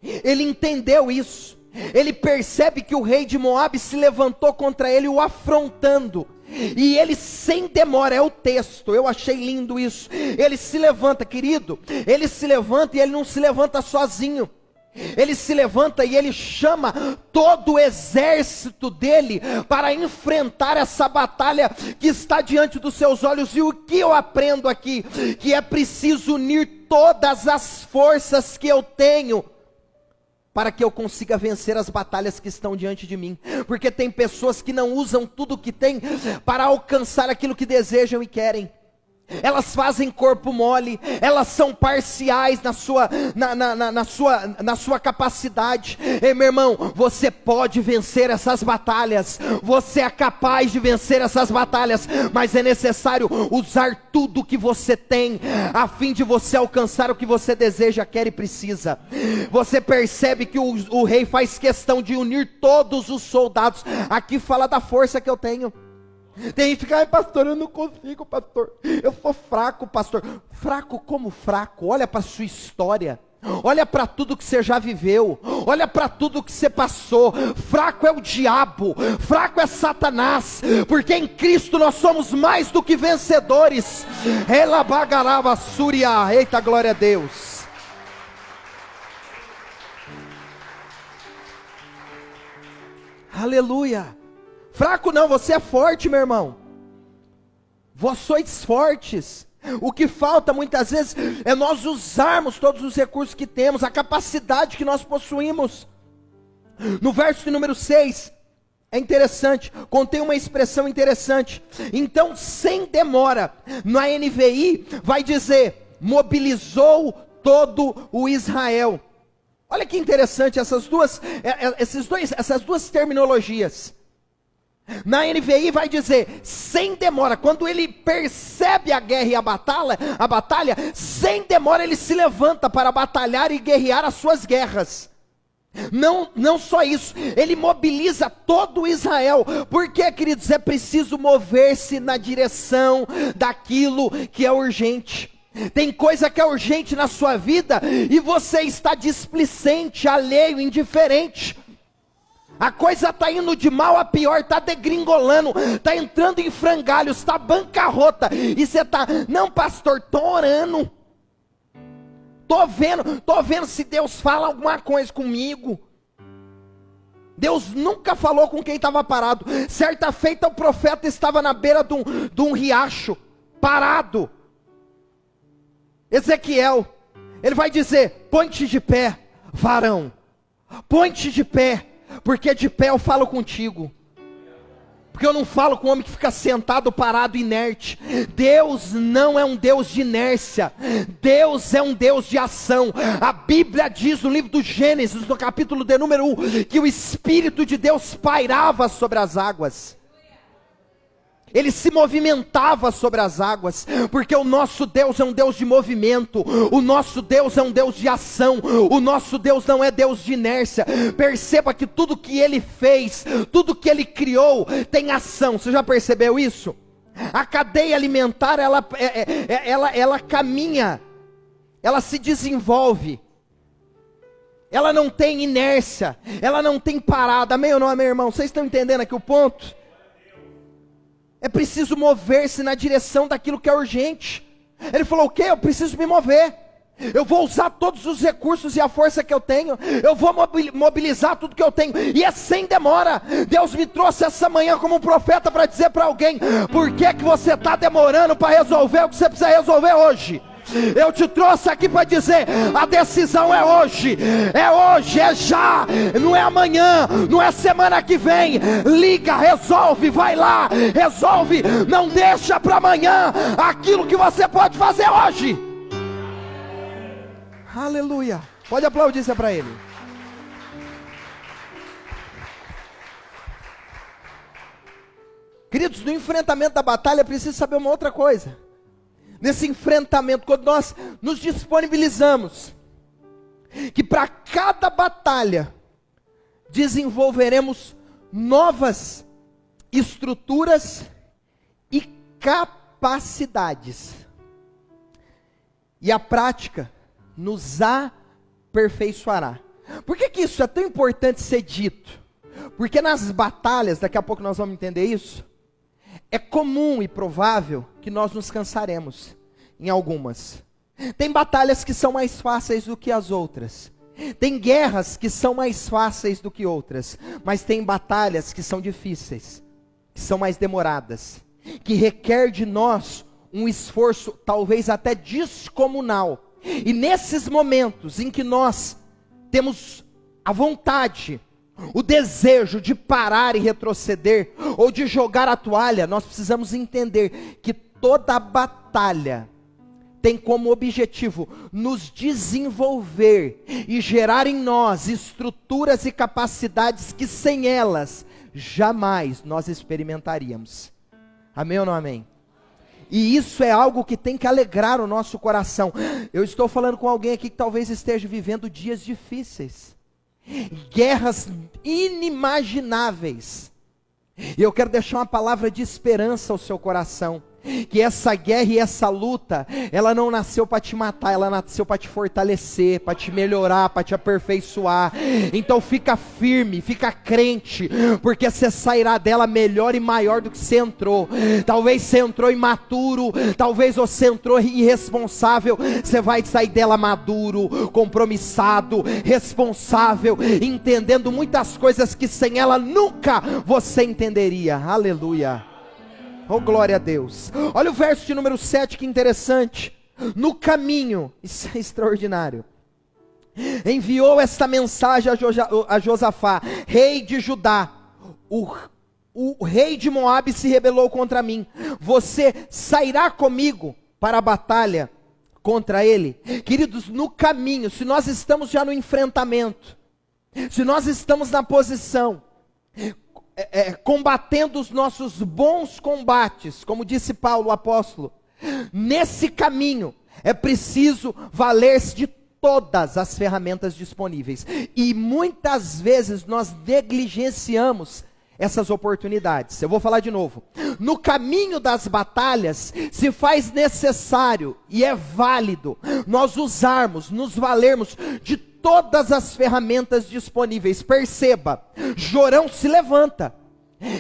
Ele entendeu isso. Ele percebe que o rei de Moabe se levantou contra ele, o afrontando. E ele, sem demora, é o texto, eu achei lindo isso. Ele se levanta, querido. Ele se levanta e ele não se levanta sozinho. Ele se levanta e ele chama todo o exército dele para enfrentar essa batalha que está diante dos seus olhos. E o que eu aprendo aqui? Que é preciso unir todas as forças que eu tenho para que eu consiga vencer as batalhas que estão diante de mim. Porque tem pessoas que não usam tudo o que tem para alcançar aquilo que desejam e querem. Elas fazem corpo mole, elas são parciais na sua capacidade. Ei, meu irmão, você pode vencer essas batalhas, você é capaz de vencer essas batalhas, mas é necessário usar tudo que você tem, a fim de você alcançar o que você deseja, quer e precisa. Você percebe que o rei faz questão de unir todos os soldados. Aqui fala da força que eu tenho. Tem gente que fica, ai pastor, eu não consigo, pastor, eu sou fraco, pastor. Fraco como fraco? Olha para a sua história, olha para tudo que você já viveu, olha para tudo que você passou. Fraco é o diabo, fraco é Satanás, porque em Cristo nós somos mais do que vencedores. Ela bagarava súria, eita glória a Deus. Aleluia. Fraco não, você é forte, meu irmão. Vós sois fortes. O que falta muitas vezes é nós usarmos todos os recursos que temos, a capacidade que nós possuímos. No verso de número 6, é interessante, contém uma expressão interessante. Então, sem demora, na NVI vai dizer, mobilizou todo o Israel. Olha que interessante essas duas terminologias. Na NVI vai dizer, sem demora, quando ele percebe a guerra e a batalha, sem demora ele se levanta para batalhar e guerrear as suas guerras. Não só isso, ele mobiliza todo Israel. Porque, queridos, é preciso mover-se na direção daquilo que é urgente. Tem coisa que é urgente na sua vida e você está displicente, alheio, indiferente. A coisa está indo de mal a pior, está degringolando, está entrando em frangalhos, está bancarrota, e você está, não pastor, estou orando, estou vendo se Deus fala alguma coisa comigo. Deus nunca falou com quem estava parado. Certa feita o profeta estava na beira de um riacho, parado. Ezequiel, ele vai dizer, põe-te de pé, varão, põe-te de pé, porque de pé eu falo contigo. Porque eu não falo com o homem que fica sentado, parado, inerte. Deus não é um Deus de inércia. Deus é um Deus de ação. A Bíblia diz no livro do Gênesis, no capítulo de número 1, que o Espírito de Deus pairava sobre as águas. Ele se movimentava sobre as águas, porque o nosso Deus é um Deus de movimento, o nosso Deus é um Deus de ação, o nosso Deus não é Deus de inércia. Perceba que tudo que Ele fez, tudo que Ele criou, tem ação. Você já percebeu isso? A cadeia alimentar, ela caminha, ela se desenvolve, ela não tem inércia, ela não tem parada. Amém ou não, meu irmão? Vocês estão entendendo aqui o ponto? É preciso mover-se na direção daquilo que é urgente. Ele falou, o quê? Eu preciso me mover. Eu vou usar todos os recursos e a força que eu tenho. Eu vou mobilizar tudo que eu tenho. E é sem demora. Deus me trouxe essa manhã como um profeta para dizer para alguém, por que você está demorando para resolver o que você precisa resolver hoje? Eu te trouxe aqui para dizer, a decisão é hoje, é já, não é amanhã, não é semana que vem. Liga, resolve, vai lá, resolve, não deixa para amanhã aquilo que você pode fazer hoje. Aleluia, pode aplaudir isso para ele. Queridos, no enfrentamento da batalha, precisa saber uma outra coisa. Nesse enfrentamento, quando nós nos disponibilizamos, que para cada batalha desenvolveremos novas estruturas e capacidades. e a prática nos aperfeiçoará. Por que isso é tão importante ser dito? Porque nas batalhas, daqui a pouco nós vamos entender isso, é comum e provável que nós nos cansaremos em algumas. Tem batalhas que são mais fáceis do que as outras. Tem guerras que são mais fáceis do que outras. Mas tem batalhas que são difíceis, que são mais demoradas, que requer de nós um esforço talvez até descomunal. E nesses momentos em que nós temos a vontade, o desejo de parar e retroceder, ou de jogar a toalha, nós precisamos entender que toda batalha tem como objetivo nos desenvolver e gerar em nós estruturas e capacidades que sem elas jamais nós experimentaríamos. Amém ou não amém? E isso é algo que tem que alegrar o nosso coração. Eu estou falando com alguém aqui que talvez esteja vivendo dias difíceis, guerras inimagináveis. E eu quero deixar uma palavra de esperança ao seu coração. Que essa guerra e essa luta, ela não nasceu para te matar, ela nasceu para te fortalecer, para te melhorar, para te aperfeiçoar. Então fica firme, fica crente, porque você sairá dela melhor e maior do que você entrou. Talvez você entrou imaturo, talvez você entrou irresponsável, você vai sair dela maduro, compromissado, responsável, entendendo muitas coisas que sem ela nunca você entenderia. Aleluia. Oh, glória a Deus. Olha o verso de número 7, que interessante. No caminho, isso é extraordinário, enviou esta mensagem a Josafá, rei de Judá: o rei de Moabe se rebelou contra mim. Você sairá comigo para a batalha contra ele? Queridos, no caminho, se nós estamos já no enfrentamento, se nós estamos na posição, combatendo os nossos bons combates, como disse Paulo, o apóstolo, nesse caminho é preciso valer-se de todas as ferramentas disponíveis, e muitas vezes nós negligenciamos essas oportunidades. Eu vou falar de novo. No caminho das batalhas, se faz necessário e é válido nós usarmos, nos valermos de todas as ferramentas disponíveis. Perceba, Jorão se levanta.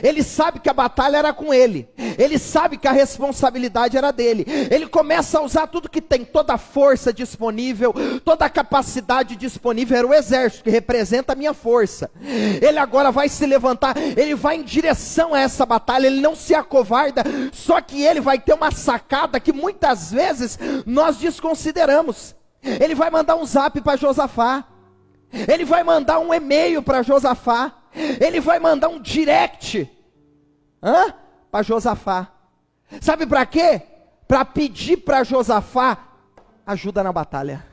Ele sabe que a batalha era com ele, ele sabe que a responsabilidade era dele. Ele começa a usar tudo que tem, toda a força disponível, toda a capacidade disponível. Era o exército que representa a minha força. Ele agora vai se levantar, ele vai em direção a essa batalha, ele não se acovarda. Só que ele vai ter uma sacada que muitas vezes nós desconsideramos. Ele vai mandar um zap para Josafá, ele vai mandar um e-mail para Josafá, ele vai mandar um direct para Josafá. Sabe para quê? Para pedir para Josafá ajuda na batalha.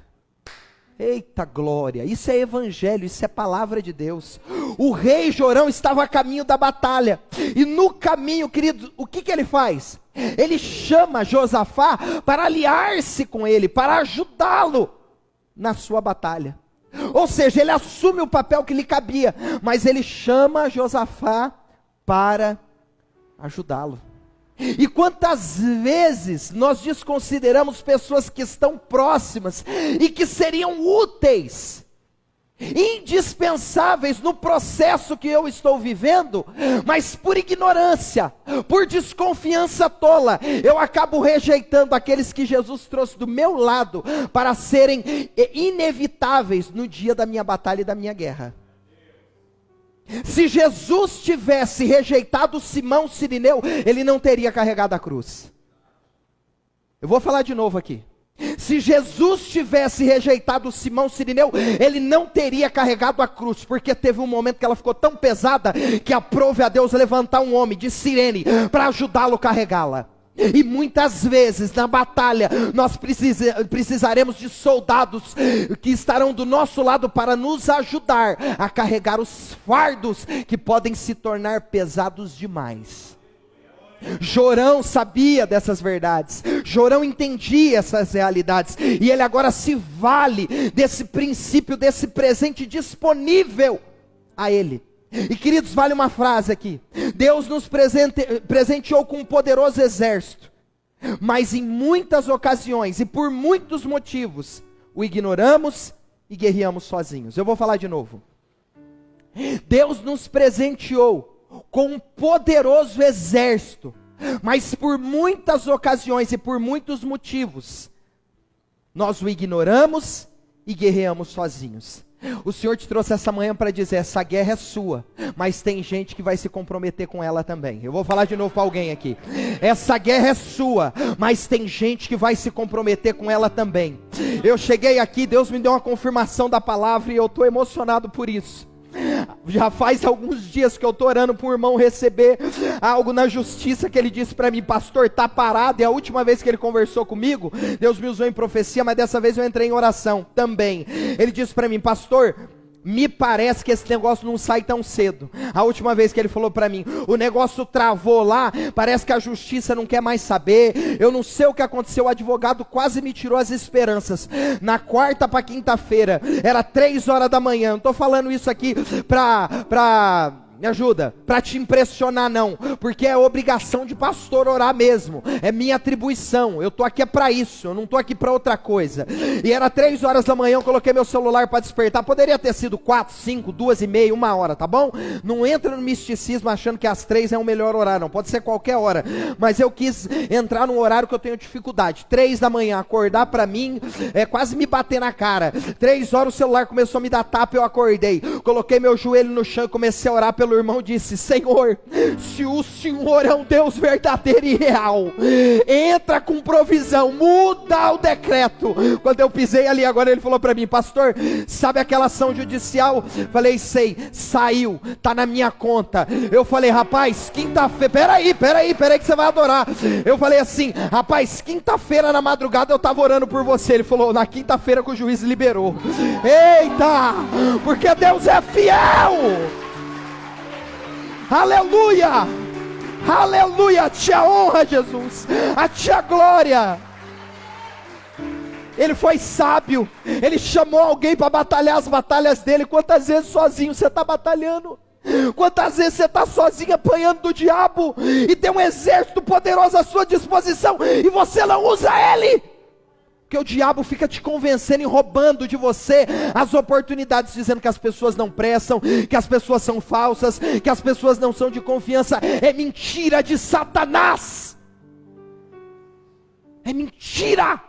Eita glória, isso é evangelho, isso é palavra de Deus. O rei Jorão estava a caminho da batalha, e no caminho, querido, o que ele faz? Ele chama Josafá para aliar-se com ele, para ajudá-lo na sua batalha. Ou seja, ele assume o papel que lhe cabia, mas ele chama Josafá para ajudá-lo. E quantas vezes nós desconsideramos pessoas que estão próximas e que seriam úteis, indispensáveis no processo que eu estou vivendo, mas por ignorância, por desconfiança tola, eu acabo rejeitando aqueles que Jesus trouxe do meu lado para serem inevitáveis no dia da minha batalha e da minha guerra. Se Jesus tivesse rejeitado Simão Cirineu, ele não teria carregado a cruz. Eu vou falar de novo aqui. Se Jesus tivesse rejeitado Simão Cirineu, ele não teria carregado a cruz, porque teve um momento que ela ficou tão pesada que aprove a Deus levantar um homem de Cirene para ajudá-lo a carregá-la. E muitas vezes na batalha nós precisaremos de soldados que estarão do nosso lado para nos ajudar a carregar os fardos que podem se tornar pesados demais. Jorão sabia dessas verdades, Jorão entendia essas realidades, e ele agora se vale desse princípio, desse presente disponível a ele. E queridos, vale uma frase aqui: Deus nos presenteou com um poderoso exército, mas em muitas ocasiões e por muitos motivos, o ignoramos e guerreamos sozinhos. Eu vou falar de novo. Deus nos presenteou com um poderoso exército, mas por muitas ocasiões e por muitos motivos, nós o ignoramos e guerreamos sozinhos. O Senhor te trouxe essa manhã para dizer, essa guerra é sua, mas tem gente que vai se comprometer com ela também. Eu vou falar de novo para alguém aqui. Essa guerra é sua, mas tem gente que vai se comprometer com ela também. Eu cheguei aqui, Deus me deu uma confirmação da palavra e eu estou emocionado por isso. Já faz alguns dias que eu estou orando para um irmão receber algo na justiça, que ele disse para mim, pastor, está parado. E a última vez que ele conversou comigo, Deus me usou em profecia, mas dessa vez eu entrei em oração também. Ele disse para mim, pastor, me parece que esse negócio não sai tão cedo. A última vez que ele falou para mim, o negócio travou lá, parece que a justiça não quer mais saber. Eu não sei o que aconteceu, o advogado quase me tirou as esperanças. Na quarta para quinta-feira, era 3 horas da manhã. Não estou falando isso aqui me ajuda, para te impressionar não, porque é obrigação de pastor orar mesmo, é minha atribuição, eu estou aqui é para isso, eu não estou aqui para outra coisa. E era 3 horas da manhã, eu coloquei meu celular para despertar, poderia ter sido 4, 5, 2h30, 1 hora, tá bom? Não entra no misticismo achando que às 3 é o melhor horário, não, pode ser qualquer hora, mas eu quis entrar num horário que eu tenho dificuldade. 3 da manhã, acordar para mim, é quase me bater na cara. 3 horas o celular começou a me dar tapa, eu acordei, coloquei meu joelho no chão e comecei a orar pelo irmão, disse, Senhor, se o Senhor é um Deus verdadeiro e real, entra com provisão, muda o decreto. Quando eu pisei ali agora, ele falou para mim, pastor, sabe aquela ação judicial? Falei, sei, saiu, tá na minha conta. Eu falei, rapaz, quinta-feira, peraí que você vai adorar. Eu falei assim, rapaz, quinta-feira na madrugada eu tava orando por você. Ele falou, na quinta-feira que o juiz liberou. Eita, porque Deus é fiel. Aleluia, aleluia, a ti a honra, Jesus, a ti a glória. Ele foi sábio, ele chamou alguém para batalhar as batalhas dele. Quantas vezes sozinho você está batalhando? Quantas vezes você está sozinho apanhando do diabo, e tem um exército poderoso à sua disposição, e você não usa ele? Porque o diabo fica te convencendo e roubando de você as oportunidades, dizendo que as pessoas não prestam, que as pessoas são falsas, que as pessoas não são de confiança. É mentira de Satanás, é mentira.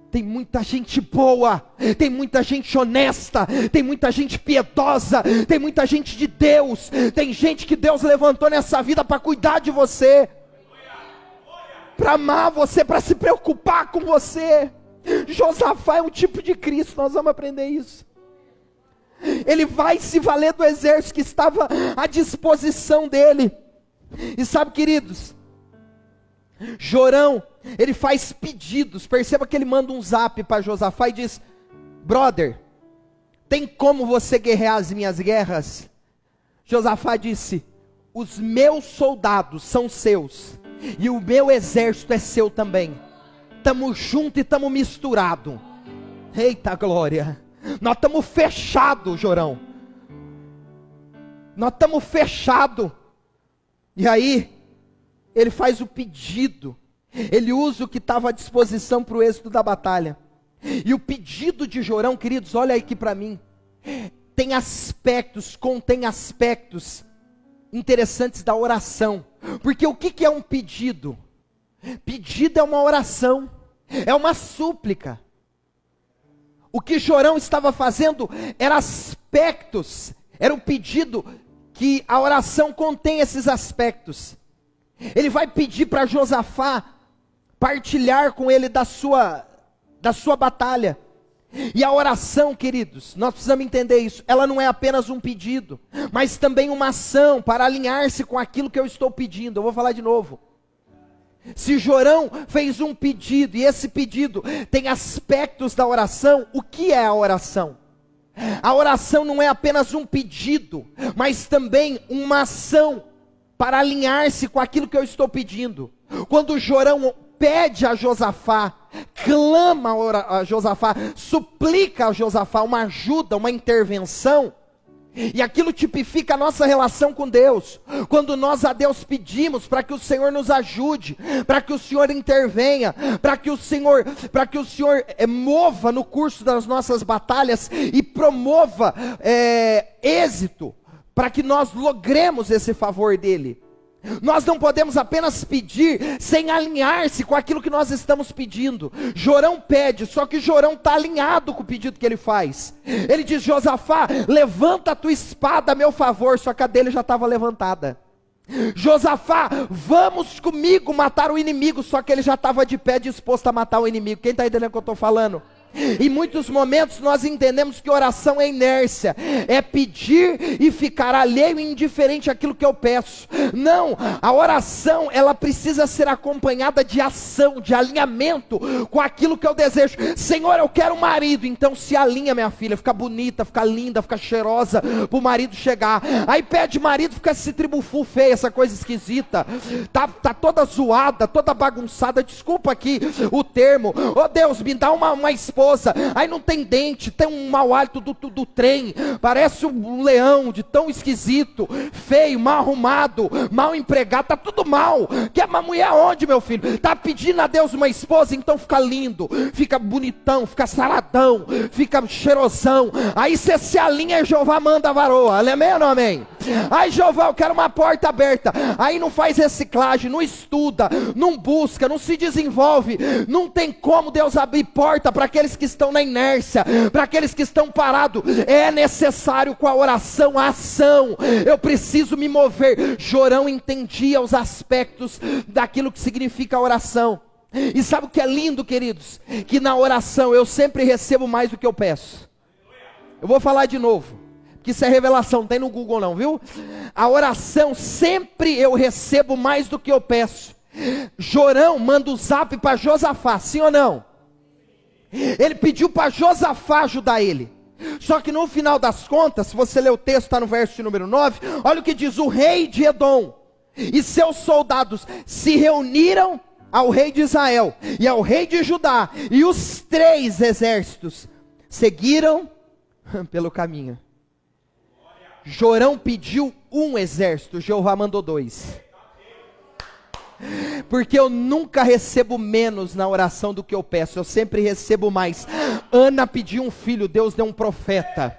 Tem muita gente boa, tem muita gente honesta, tem muita gente piedosa, tem muita gente de Deus, tem gente que Deus levantou nessa vida para cuidar de você, para amar você, para se preocupar com você. Josafá é um tipo de Cristo, nós vamos aprender isso. Ele vai se valer do exército que estava à disposição dele. E sabe, queridos, Jorão, ele faz pedidos. Perceba que ele manda um zap para Josafá e diz, brother, tem como você guerrear as minhas guerras? Josafá disse, os meus soldados são seus, e o meu exército é seu também. Estamos juntos e estamos misturados. Eita glória. Nós estamos fechados, Jorão. Nós estamos fechados. E aí, ele faz o pedido. Ele usa o que estava à disposição para o êxito da batalha. E o pedido de Jorão, queridos, olha aqui para mim. Contém aspectos interessantes da oração. Porque o que é um pedido? Pedido é uma oração, é uma súplica. O que Jorão estava fazendo era aspectos, era um pedido que a oração contém esses aspectos. Ele vai pedir para Josafá partilhar com ele da sua batalha. E a oração, queridos, nós precisamos entender isso, ela não é apenas um pedido, mas também uma ação para alinhar-se com aquilo que eu estou pedindo. Eu vou falar de novo. Se Jorão fez um pedido, e esse pedido tem aspectos da oração, o que é a oração? A oração não é apenas um pedido, mas também uma ação para alinhar-se com aquilo que eu estou pedindo. Quando Jorão pede a Josafá, clama a Josafá, suplica a Josafá uma ajuda, uma intervenção, E aquilo tipifica a nossa relação com Deus. Quando nós a Deus pedimos para que o Senhor nos ajude, para que o Senhor intervenha, para que o Senhor mova no curso das nossas batalhas e promova êxito, para que nós logremos esse favor dele. Nós não podemos apenas pedir sem alinhar-se com aquilo que nós estamos pedindo. Jorão pede, só que Jorão está alinhado com o pedido que ele faz. Ele diz: Josafá, levanta a tua espada a meu favor, só que a dele já estava levantada. Josafá, vamos comigo matar o inimigo, só que ele já estava de pé disposto a matar o inimigo. Quem está entendendo o que eu estou falando? Em muitos momentos nós entendemos que oração é inércia, é pedir e ficar alheio e indiferente àquilo que eu peço. Não, a oração ela precisa ser acompanhada de ação, de alinhamento com aquilo que eu desejo. Senhor, eu quero um marido, então se alinha, minha filha, fica bonita, fica linda, fica cheirosa para o marido chegar. Aí pede marido, fica esse tribufu feio, essa coisa esquisita, tá toda zoada, toda bagunçada, desculpa aqui o termo. Oh Deus, me dá uma esposa. Aí não tem dente, tem um mau hálito do trem, parece um leão de tão esquisito, feio, mal arrumado, mal empregado, tá tudo mal. Quer uma mulher onde, meu filho? Tá pedindo a Deus uma esposa, então fica lindo, fica bonitão, fica saradão, fica cheirosão. Aí você se alinha e Jeová manda a varoa. Amém ou não amém? Aí Jeová, eu quero uma porta aberta. Aí não faz reciclagem, não estuda, não busca, não se desenvolve. Não tem como Deus abrir porta para aqueles que estão na inércia, para aqueles que estão parados. É necessário com a oração a ação. Eu preciso me mover. Jorão entendia os aspectos daquilo que significa a oração. E sabe o que é lindo, queridos? Que na oração eu sempre recebo mais do que eu peço. Eu vou falar de novo, que isso é revelação, não tem no Google não, viu? A oração sempre eu recebo mais do que eu peço. Jorão manda o zap para Josafá, sim ou não? Ele pediu para Josafá ajudar ele. Só que no final das contas, se você ler o texto, está no verso de número 9, olha o que diz: o rei de Edom e seus soldados se reuniram ao rei de Israel e ao rei de Judá, e os 3 exércitos seguiram pelo caminho. Jorão pediu um exército, Jeová mandou 2. Porque eu nunca recebo menos na oração do que eu peço, eu sempre recebo mais. Ana pediu um filho, Deus deu um profeta.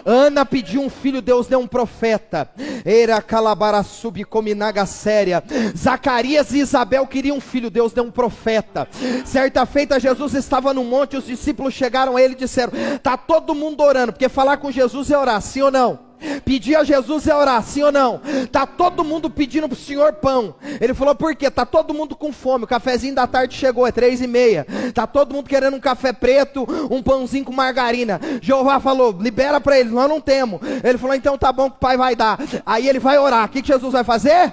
Ana pediu um filho, Deus deu um profeta. Era calabara subcominaga séria. Zacarias e Isabel queriam um filho, Deus deu um profeta. Certa feita Jesus estava no monte, os discípulos chegaram a ele e disseram: está todo mundo orando, porque falar com Jesus é orar, sim ou não? Pedir a Jesus é orar, sim ou não? Está todo mundo pedindo para o Senhor pão. Ele falou: por quê? Está todo mundo com fome, o cafezinho da tarde chegou, é 3:30. Está todo mundo querendo um café preto, um pãozinho com margarina. Jeová falou: libera para eles, nós não temos. Ele falou: então tá bom, que o pai vai dar. Aí ele vai orar. O que Jesus vai fazer?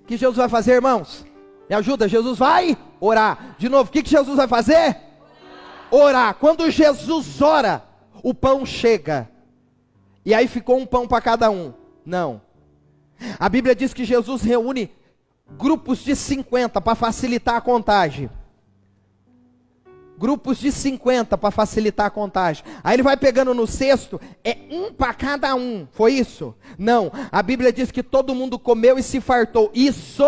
O que Jesus vai fazer, irmãos? Me ajuda, Jesus vai orar. De novo, o que Jesus vai fazer? Orar. Quando Jesus ora, o pão chega. E aí ficou um pão para cada um? Não. A Bíblia diz que Jesus reúne grupos de 50 para facilitar a contagem. Grupos de 50 para facilitar a contagem. Aí ele vai pegando no cesto, é um para cada um. Foi isso? Não. A Bíblia diz que todo mundo comeu e se fartou. Isso.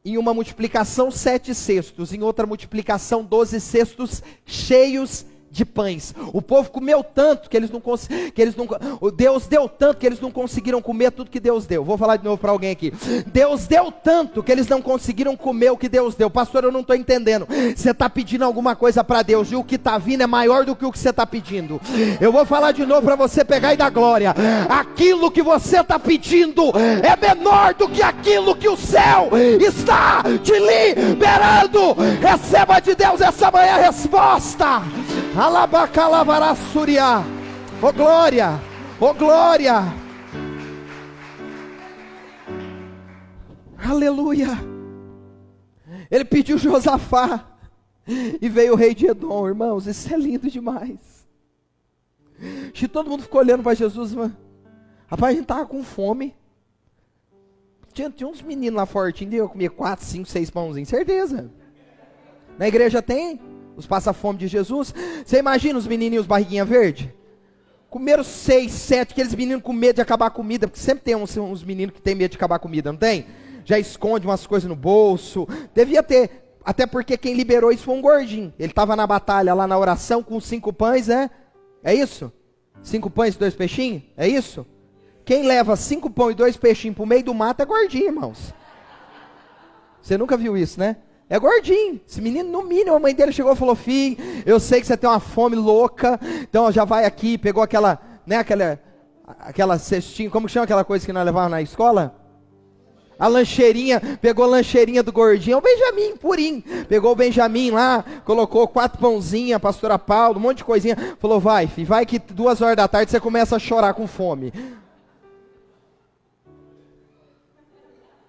Em uma multiplicação 7 cestos, em outra multiplicação 12 cestos cheios de pães. O povo comeu tanto que Deus deu tanto que eles não conseguiram comer tudo que Deus deu. Vou falar de novo para alguém aqui. Deus deu tanto que eles não conseguiram comer o que Deus deu. Pastor, eu não estou entendendo. Você está pedindo alguma coisa para Deus e o que está vindo é maior do que o que você está pedindo. Eu vou falar de novo para você pegar e dar glória. Aquilo que você está pedindo é menor do que aquilo que o céu está te liberando. Receba de Deus essa manhã a resposta. Alabacalavarassuria. Oh glória, oh glória. Aleluia. Ele pediu Josafá e veio o rei de Edom. Irmãos, isso é lindo demais. Se todo mundo ficou olhando para Jesus, mano. Rapaz, a gente tava com fome. Tinha uns meninos lá fortinhos, eu comia 4, 5, 6 pãozinhos, certeza. Na igreja tem os passa-fome de Jesus. Você imagina os menininhos barriguinha verde? Comeram 6, 7, aqueles meninos com medo de acabar a comida, porque sempre tem uns meninos que tem medo de acabar a comida, não tem? Já esconde umas coisas no bolso. Devia ter, até porque quem liberou isso foi um gordinho. Ele estava na batalha, lá na oração, com 5 pães, né? É isso? 5 pães e 2 peixinhos? É isso? Quem leva 5 pães e 2 peixinhos pro meio do mato é gordinho, irmãos. Você nunca viu isso, né? É gordinho. Esse menino, no mínimo, a mãe dele chegou e falou: filho, eu sei que você tem uma fome louca, então já vai aqui, pegou aquela, né, aquela cestinha, como que chama aquela coisa que nós levávamos na escola? A lancheirinha, pegou a lancheirinha do gordinho, o Benjamin, purinho, pegou o Benjamin lá, colocou 4 pãozinhos, a pastora Paulo, um monte de coisinha, falou: vai, filho, vai que 2 horas da tarde você começa a chorar com fome.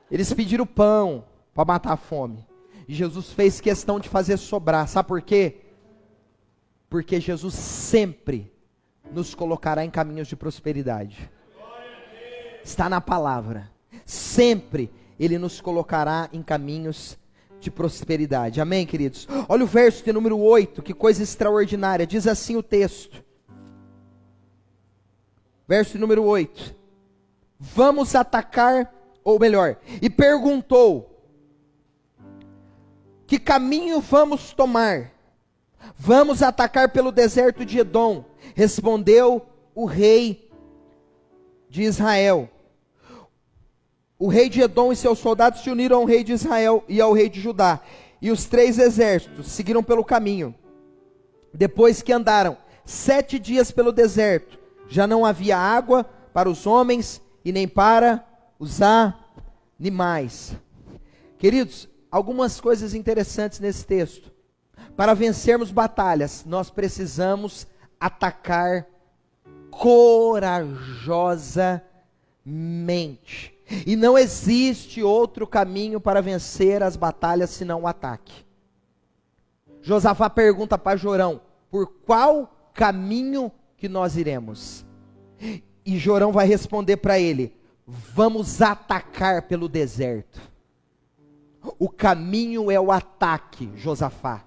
Eles pediram pão para matar a fome. E Jesus fez questão de fazer sobrar. Sabe por quê? Porque Jesus sempre nos colocará em caminhos de prosperidade. Está na palavra. Sempre Ele nos colocará em caminhos de prosperidade. Amém, queridos? Olha o verso de número 8, que coisa extraordinária. Diz assim o texto. Verso de número 8. Vamos atacar, ou melhor, e perguntou: que caminho vamos tomar? Vamos atacar pelo deserto de Edom. Respondeu o rei de Israel. O rei de Edom e seus soldados se uniram ao rei de Israel e ao rei de Judá. E os 3 exércitos seguiram pelo caminho. Depois que andaram 7 dias pelo deserto, já não havia água para os homens e nem para os animais. Queridos, algumas coisas interessantes nesse texto. Para vencermos batalhas, nós precisamos atacar corajosamente. E não existe outro caminho para vencer as batalhas senão o ataque. Josafá pergunta para Jorão: por qual caminho que nós iremos? E Jorão vai responder para ele: vamos atacar pelo deserto. O caminho é o ataque, Josafá.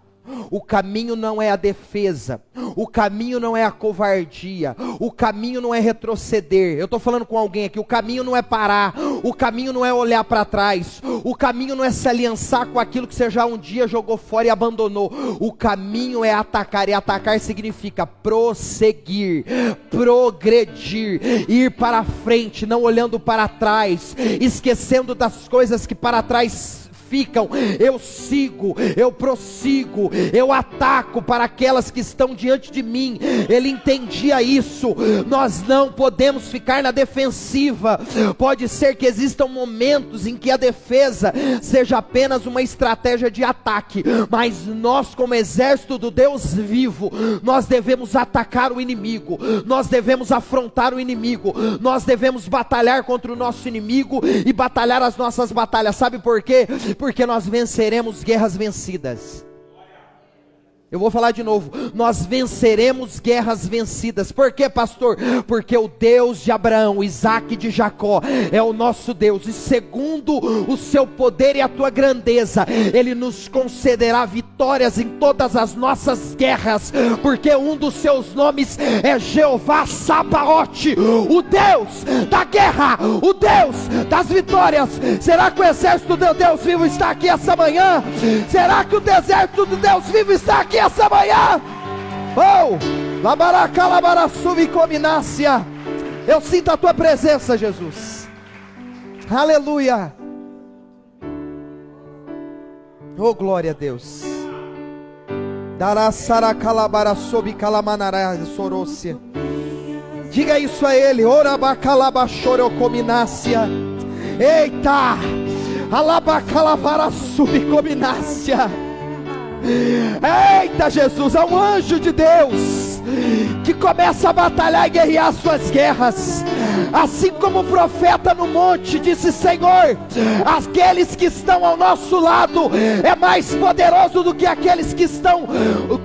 O caminho não é a defesa, o caminho não é a covardia, o caminho não é retroceder. Eu estou falando com alguém aqui: o caminho não é parar, o caminho não é olhar para trás, o caminho não é se aliançar com aquilo que você já um dia jogou fora e abandonou. O caminho é atacar, e atacar significa prosseguir, progredir, ir para frente, não olhando para trás, esquecendo das coisas que para trás ficam. Eu sigo, eu prossigo, eu ataco para aquelas que estão diante de mim. Ele entendia isso. Nós não podemos ficar na defensiva. Pode ser que existam momentos em que a defesa seja apenas uma estratégia de ataque, mas nós, como exército do Deus vivo, nós devemos atacar o inimigo, nós devemos afrontar o inimigo, nós devemos batalhar contra o nosso inimigo e batalhar as nossas batalhas. Sabe por quê? Porque nós venceremos guerras vencidas. Eu vou falar de novo: nós venceremos guerras vencidas. Por quê, pastor? Porque o Deus de Abraão, Isaac e de Jacó é o nosso Deus, e segundo o seu poder e a tua grandeza, Ele nos concederá vitórias em todas as nossas guerras, porque um dos seus nomes é Jeová Sabaote, o Deus da guerra, o Deus das vitórias. Será que o exército do Deus vivo está aqui essa manhã? Será que o deserto do Deus vivo está aqui essa manhã? Oh, labaracalabarassubicominácia. Eu sinto a tua presença, Jesus. Aleluia. Oh, glória a Deus. Diga isso a Ele. Orabacalabachorocominácia. Eita, alabacalabarassubicominácia. Eita, Jesus, há um anjo de Deus que começa a batalhar e guerrear as suas guerras. Assim como o profeta no monte disse: Senhor, aqueles que estão ao nosso lado é mais poderoso do que aqueles que estão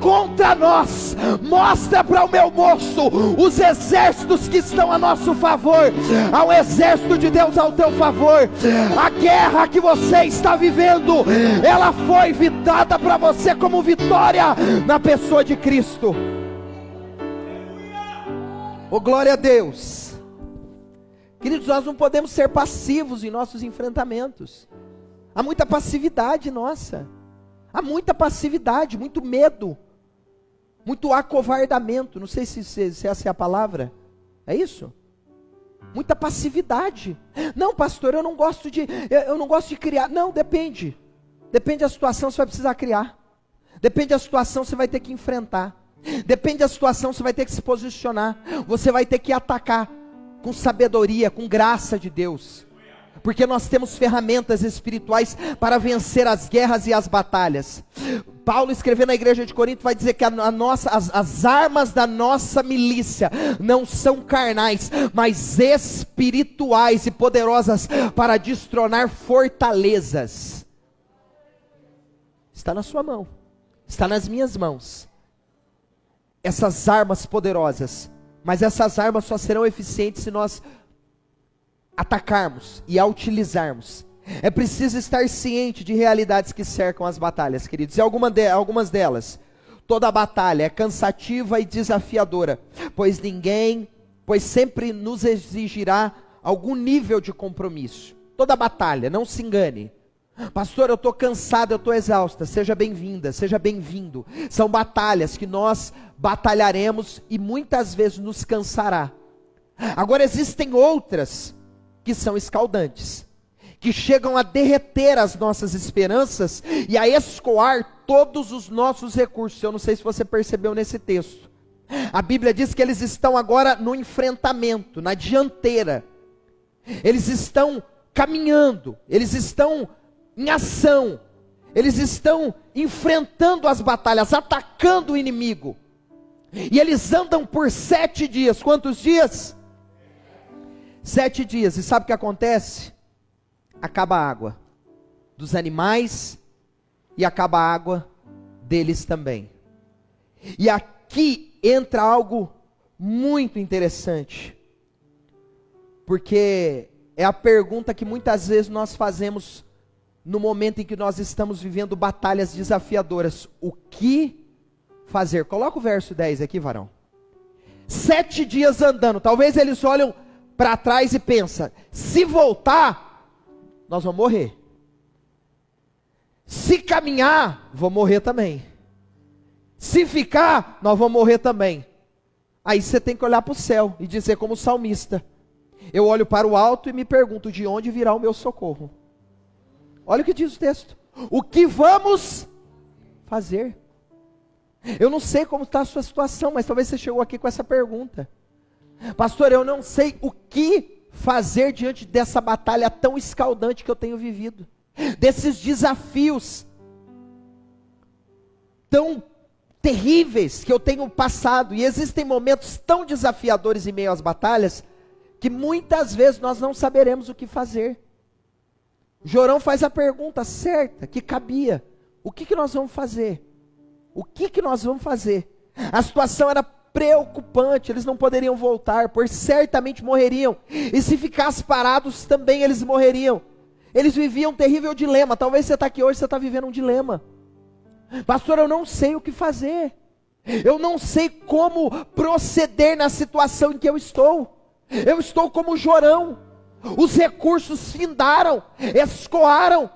contra nós. Mostra para o meu moço os exércitos que estão a nosso favor. Há um exército de Deus ao teu favor. A guerra que você está vivendo, ela foi dada para você como vitória na pessoa de Cristo. Oh, glória a Deus. Queridos, nós não podemos ser passivos em nossos enfrentamentos. Há muita passividade nossa. Há muita passividade, muito medo, muito acovardamento. Não sei se essa é a palavra. É isso? Muita passividade. Não, pastor, eu não gosto de criar. Não, depende. Depende da situação, você vai precisar criar. Depende da situação, você vai ter que enfrentar. Depende da situação, você vai ter que se posicionar. Você vai ter que atacar com sabedoria, com graça de Deus. Porque nós temos ferramentas espirituais para vencer as guerras e as batalhas. Paulo, escrevendo na igreja de Corinto, vai dizer que as armas da nossa milícia não são carnais, mas espirituais e poderosas para destronar fortalezas. Está na sua mão, está nas minhas mãos. Essas armas poderosas, mas essas armas só serão eficientes se nós atacarmos e a utilizarmos. É preciso estar ciente de realidades que cercam as batalhas, queridos. E algumas delas, toda batalha é cansativa e desafiadora, pois sempre nos exigirá algum nível de compromisso. Toda batalha, não se engane. Pastor, eu estou cansado, eu estou exausta. Seja bem-vinda, seja bem-vindo. São batalhas que nós batalharemos e muitas vezes nos cansará. Agora existem outras que são escaldantes, que chegam a derreter as nossas esperanças e a escoar todos os nossos recursos. Eu não sei se você percebeu nesse texto. A Bíblia diz que eles estão agora no enfrentamento, na dianteira. Eles estão caminhando, eles estão em ação, eles estão enfrentando as batalhas, atacando o inimigo. E eles andam por 7 dias. Quantos dias? 7 dias. E sabe o que acontece? Acaba a água dos animais e acaba a água deles também. E aqui entra algo muito interessante, porque é a pergunta que muitas vezes nós fazemos no momento em que nós estamos vivendo batalhas desafiadoras. O que fazer? Coloca o verso 10 aqui, varão. 7 dias andando. Talvez eles olham para trás e pensam: se voltar, nós vamos morrer. Se caminhar, vou morrer também. Se ficar, nós vamos morrer também. Aí você tem que olhar para o céu e dizer como salmista: eu olho para o alto e me pergunto, de onde virá o meu socorro? Olha o que diz o texto. O que vamos fazer? Eu não sei como está a sua situação, mas talvez você chegou aqui com essa pergunta. Pastor, eu não sei o que fazer diante dessa batalha tão escaldante que eu tenho vivido, desses desafios tão terríveis que eu tenho passado. E existem momentos tão desafiadores em meio às batalhas, que muitas vezes nós não saberemos o que fazer. Jorão faz a pergunta certa, que cabia: o que nós vamos fazer? O que nós vamos fazer? A situação era preocupante, eles não poderiam voltar, pois certamente morreriam, e se ficassem parados também eles morreriam. Eles viviam um terrível dilema. Talvez você está aqui hoje, você está vivendo um dilema. Pastor, eu não sei o que fazer, eu não sei como proceder na situação em que eu estou como Jorão. Os recursos findaram, escoaram,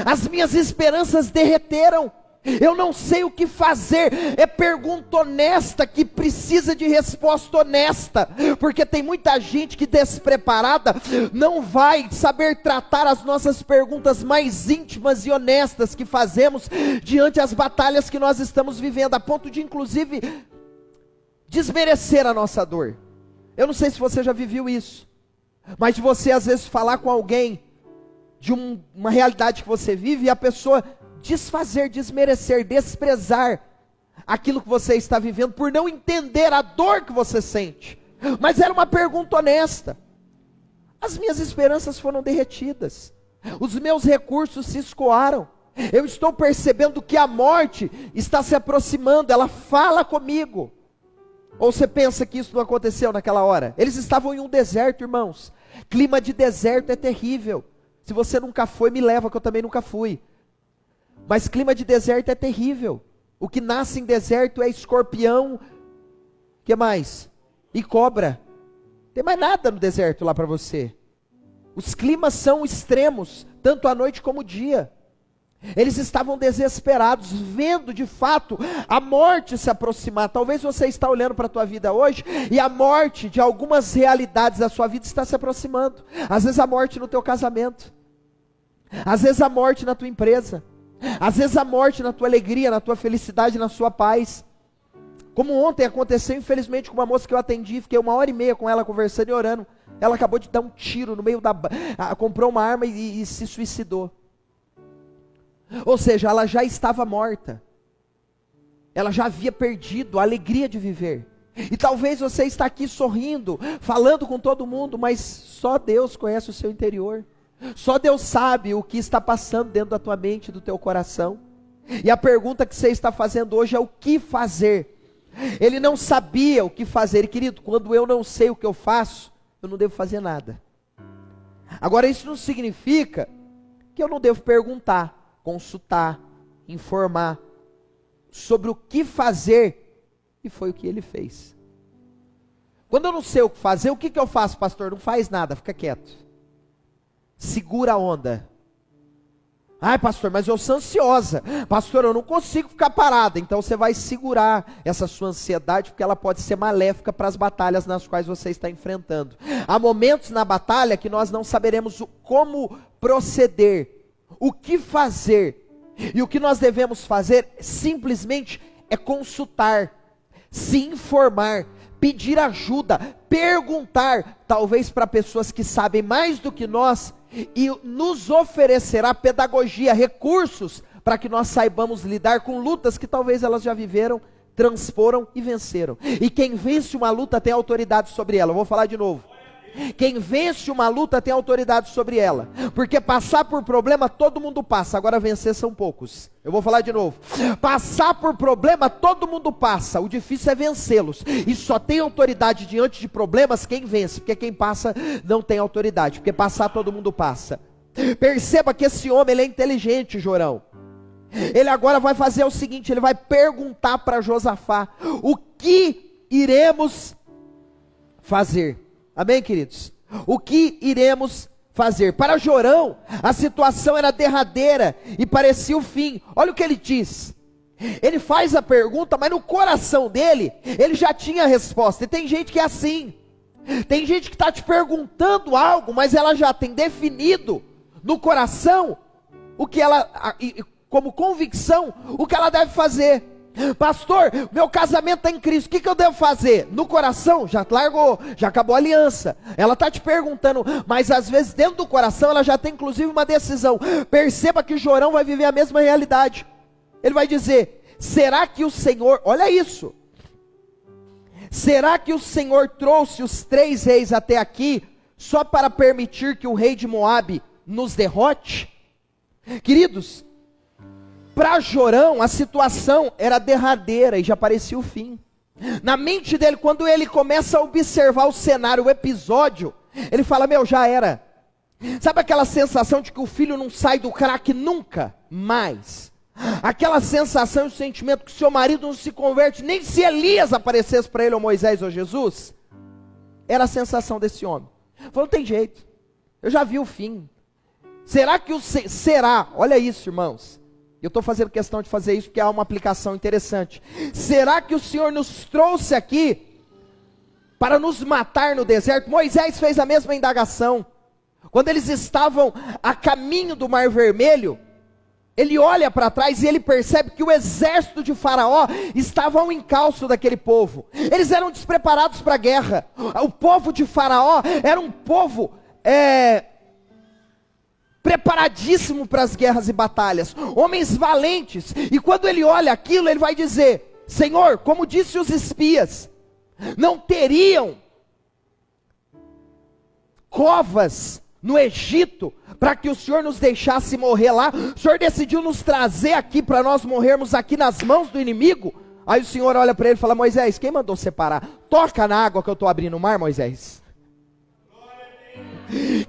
as minhas esperanças derreteram. Eu não sei o que fazer. É pergunta honesta que precisa de resposta honesta, porque tem muita gente que despreparada não vai saber tratar as nossas perguntas mais íntimas e honestas que fazemos diante das batalhas que nós estamos vivendo, a ponto de inclusive desmerecer a nossa dor. Eu não sei se você já viveu isso, mas de você às vezes falar com alguém de uma realidade que você vive e a pessoa desfazer, desmerecer, desprezar aquilo que você está vivendo por não entender a dor que você sente. Mas era uma pergunta honesta. As minhas esperanças foram derretidas, os meus recursos se escoaram. Eu estou percebendo que a morte está se aproximando, ela fala comigo. Ou você pensa que isso não aconteceu naquela hora? Eles estavam em um deserto, irmãos. Clima de deserto é terrível. Se você nunca foi, me leva, que eu também nunca fui. Mas clima de deserto é terrível. O que nasce em deserto é escorpião. O que mais? e cobra. Não tem mais nada no deserto lá para você. Os climas são extremos, tanto à noite como dia. Eles estavam desesperados, vendo de fato a morte se aproximar. Talvez você está olhando para a tua vida hoje e a morte de algumas realidades da sua vida está se aproximando. Às vezes a morte no teu casamento, às vezes a morte na tua empresa, às vezes a morte na tua alegria, na tua felicidade, na sua paz. Como ontem aconteceu, infelizmente, com uma moça que eu atendi, fiquei 1h30 com ela conversando e orando. Ela acabou de dar um tiro no meio da... comprou uma arma e se suicidou. Ou seja, ela já estava morta. Ela já havia perdido a alegria de viver. E talvez você está aqui sorrindo, falando com todo mundo, mas só Deus conhece o seu interior. Só Deus sabe o que está passando dentro da tua mente e do teu coração. E a pergunta que você está fazendo hoje é o que fazer? Ele não sabia o que fazer. E querido, quando eu não sei o que eu faço, eu não devo fazer nada. Agora isso não significa que eu não devo perguntar, consultar, informar sobre o que fazer, e foi o que ele fez. Quando eu não sei o que fazer, o que eu faço, pastor? Não faz nada, fica quieto. Segura a onda. Ai, pastor, mas eu sou ansiosa. Pastor, eu não consigo ficar parada. Então você vai segurar essa sua ansiedade, porque ela pode ser maléfica para as batalhas nas quais você está enfrentando. Há momentos na batalha que nós não saberemos como proceder, o que fazer. E o que nós devemos fazer simplesmente é consultar, se informar, pedir ajuda, perguntar, talvez para pessoas que sabem mais do que nós, e nos oferecerá pedagogia, recursos, para que nós saibamos lidar com lutas que talvez elas já viveram, transporam e venceram. E quem vence uma luta tem autoridade sobre ela. Eu vou falar de novo. Quem vence uma luta tem autoridade sobre ela, porque passar por problema todo mundo passa, agora vencer são poucos. Eu vou falar de novo. Passar por problema todo mundo passa, o difícil é vencê-los, e só tem autoridade diante de problemas quem vence, porque quem passa não tem autoridade, porque passar todo mundo passa. Perceba que esse homem, ele é inteligente, Jorão. Ele agora vai fazer o seguinte, ele vai perguntar para Josafá, o que iremos fazer? Amém, queridos? O que iremos fazer? Para Jorão, a situação era derradeira e parecia o fim. Olha o que ele diz. Ele faz a pergunta, mas no coração dele, ele já tinha a resposta. E tem gente que é assim. Tem gente que está te perguntando algo, mas ela já tem definido no coração o que ela, como convicção, o que ela deve fazer. Pastor, meu casamento está em crise, o que eu devo fazer? No coração, já largou, já acabou a aliança. Ela está te perguntando, mas às vezes dentro do coração ela já tem inclusive uma decisão. Perceba que Jorão vai viver a mesma realidade. Ele vai dizer, será que o Senhor, olha isso, será que o Senhor trouxe os 3 reis até aqui, só para permitir que o rei de Moabe nos derrote? Queridos, para Jorão a situação era derradeira e já parecia o fim. Na mente dele, quando ele começa a observar o cenário, o episódio, ele fala, meu, já era. Sabe aquela sensação de que o filho não sai do crack nunca mais? Aquela sensação e o sentimento que seu marido não se converte, nem se Elias aparecesse para ele, ou Moisés, ou Jesus? Era a sensação desse homem. Falou, não tem jeito, eu já vi o fim. Será que será, olha isso, irmãos. Eu estou fazendo questão de fazer isso porque há uma aplicação interessante. Será que o Senhor nos trouxe aqui para nos matar no deserto? Moisés fez a mesma indagação. Quando eles estavam a caminho do Mar Vermelho, ele olha para trás e ele percebe que o exército de Faraó estava ao encalço daquele povo. Eles eram despreparados para a guerra. O povo de Faraó era um povo preparadíssimo para as guerras e batalhas, homens valentes, e quando ele olha aquilo, ele vai dizer, Senhor, como disse os espias, não teriam covas no Egito, para que o Senhor nos deixasse morrer lá, o Senhor decidiu nos trazer aqui, para nós morrermos aqui nas mãos do inimigo? Aí o Senhor olha para ele e fala, Moisés, quem mandou separar? Toca na água que eu estou abrindo o mar, Moisés.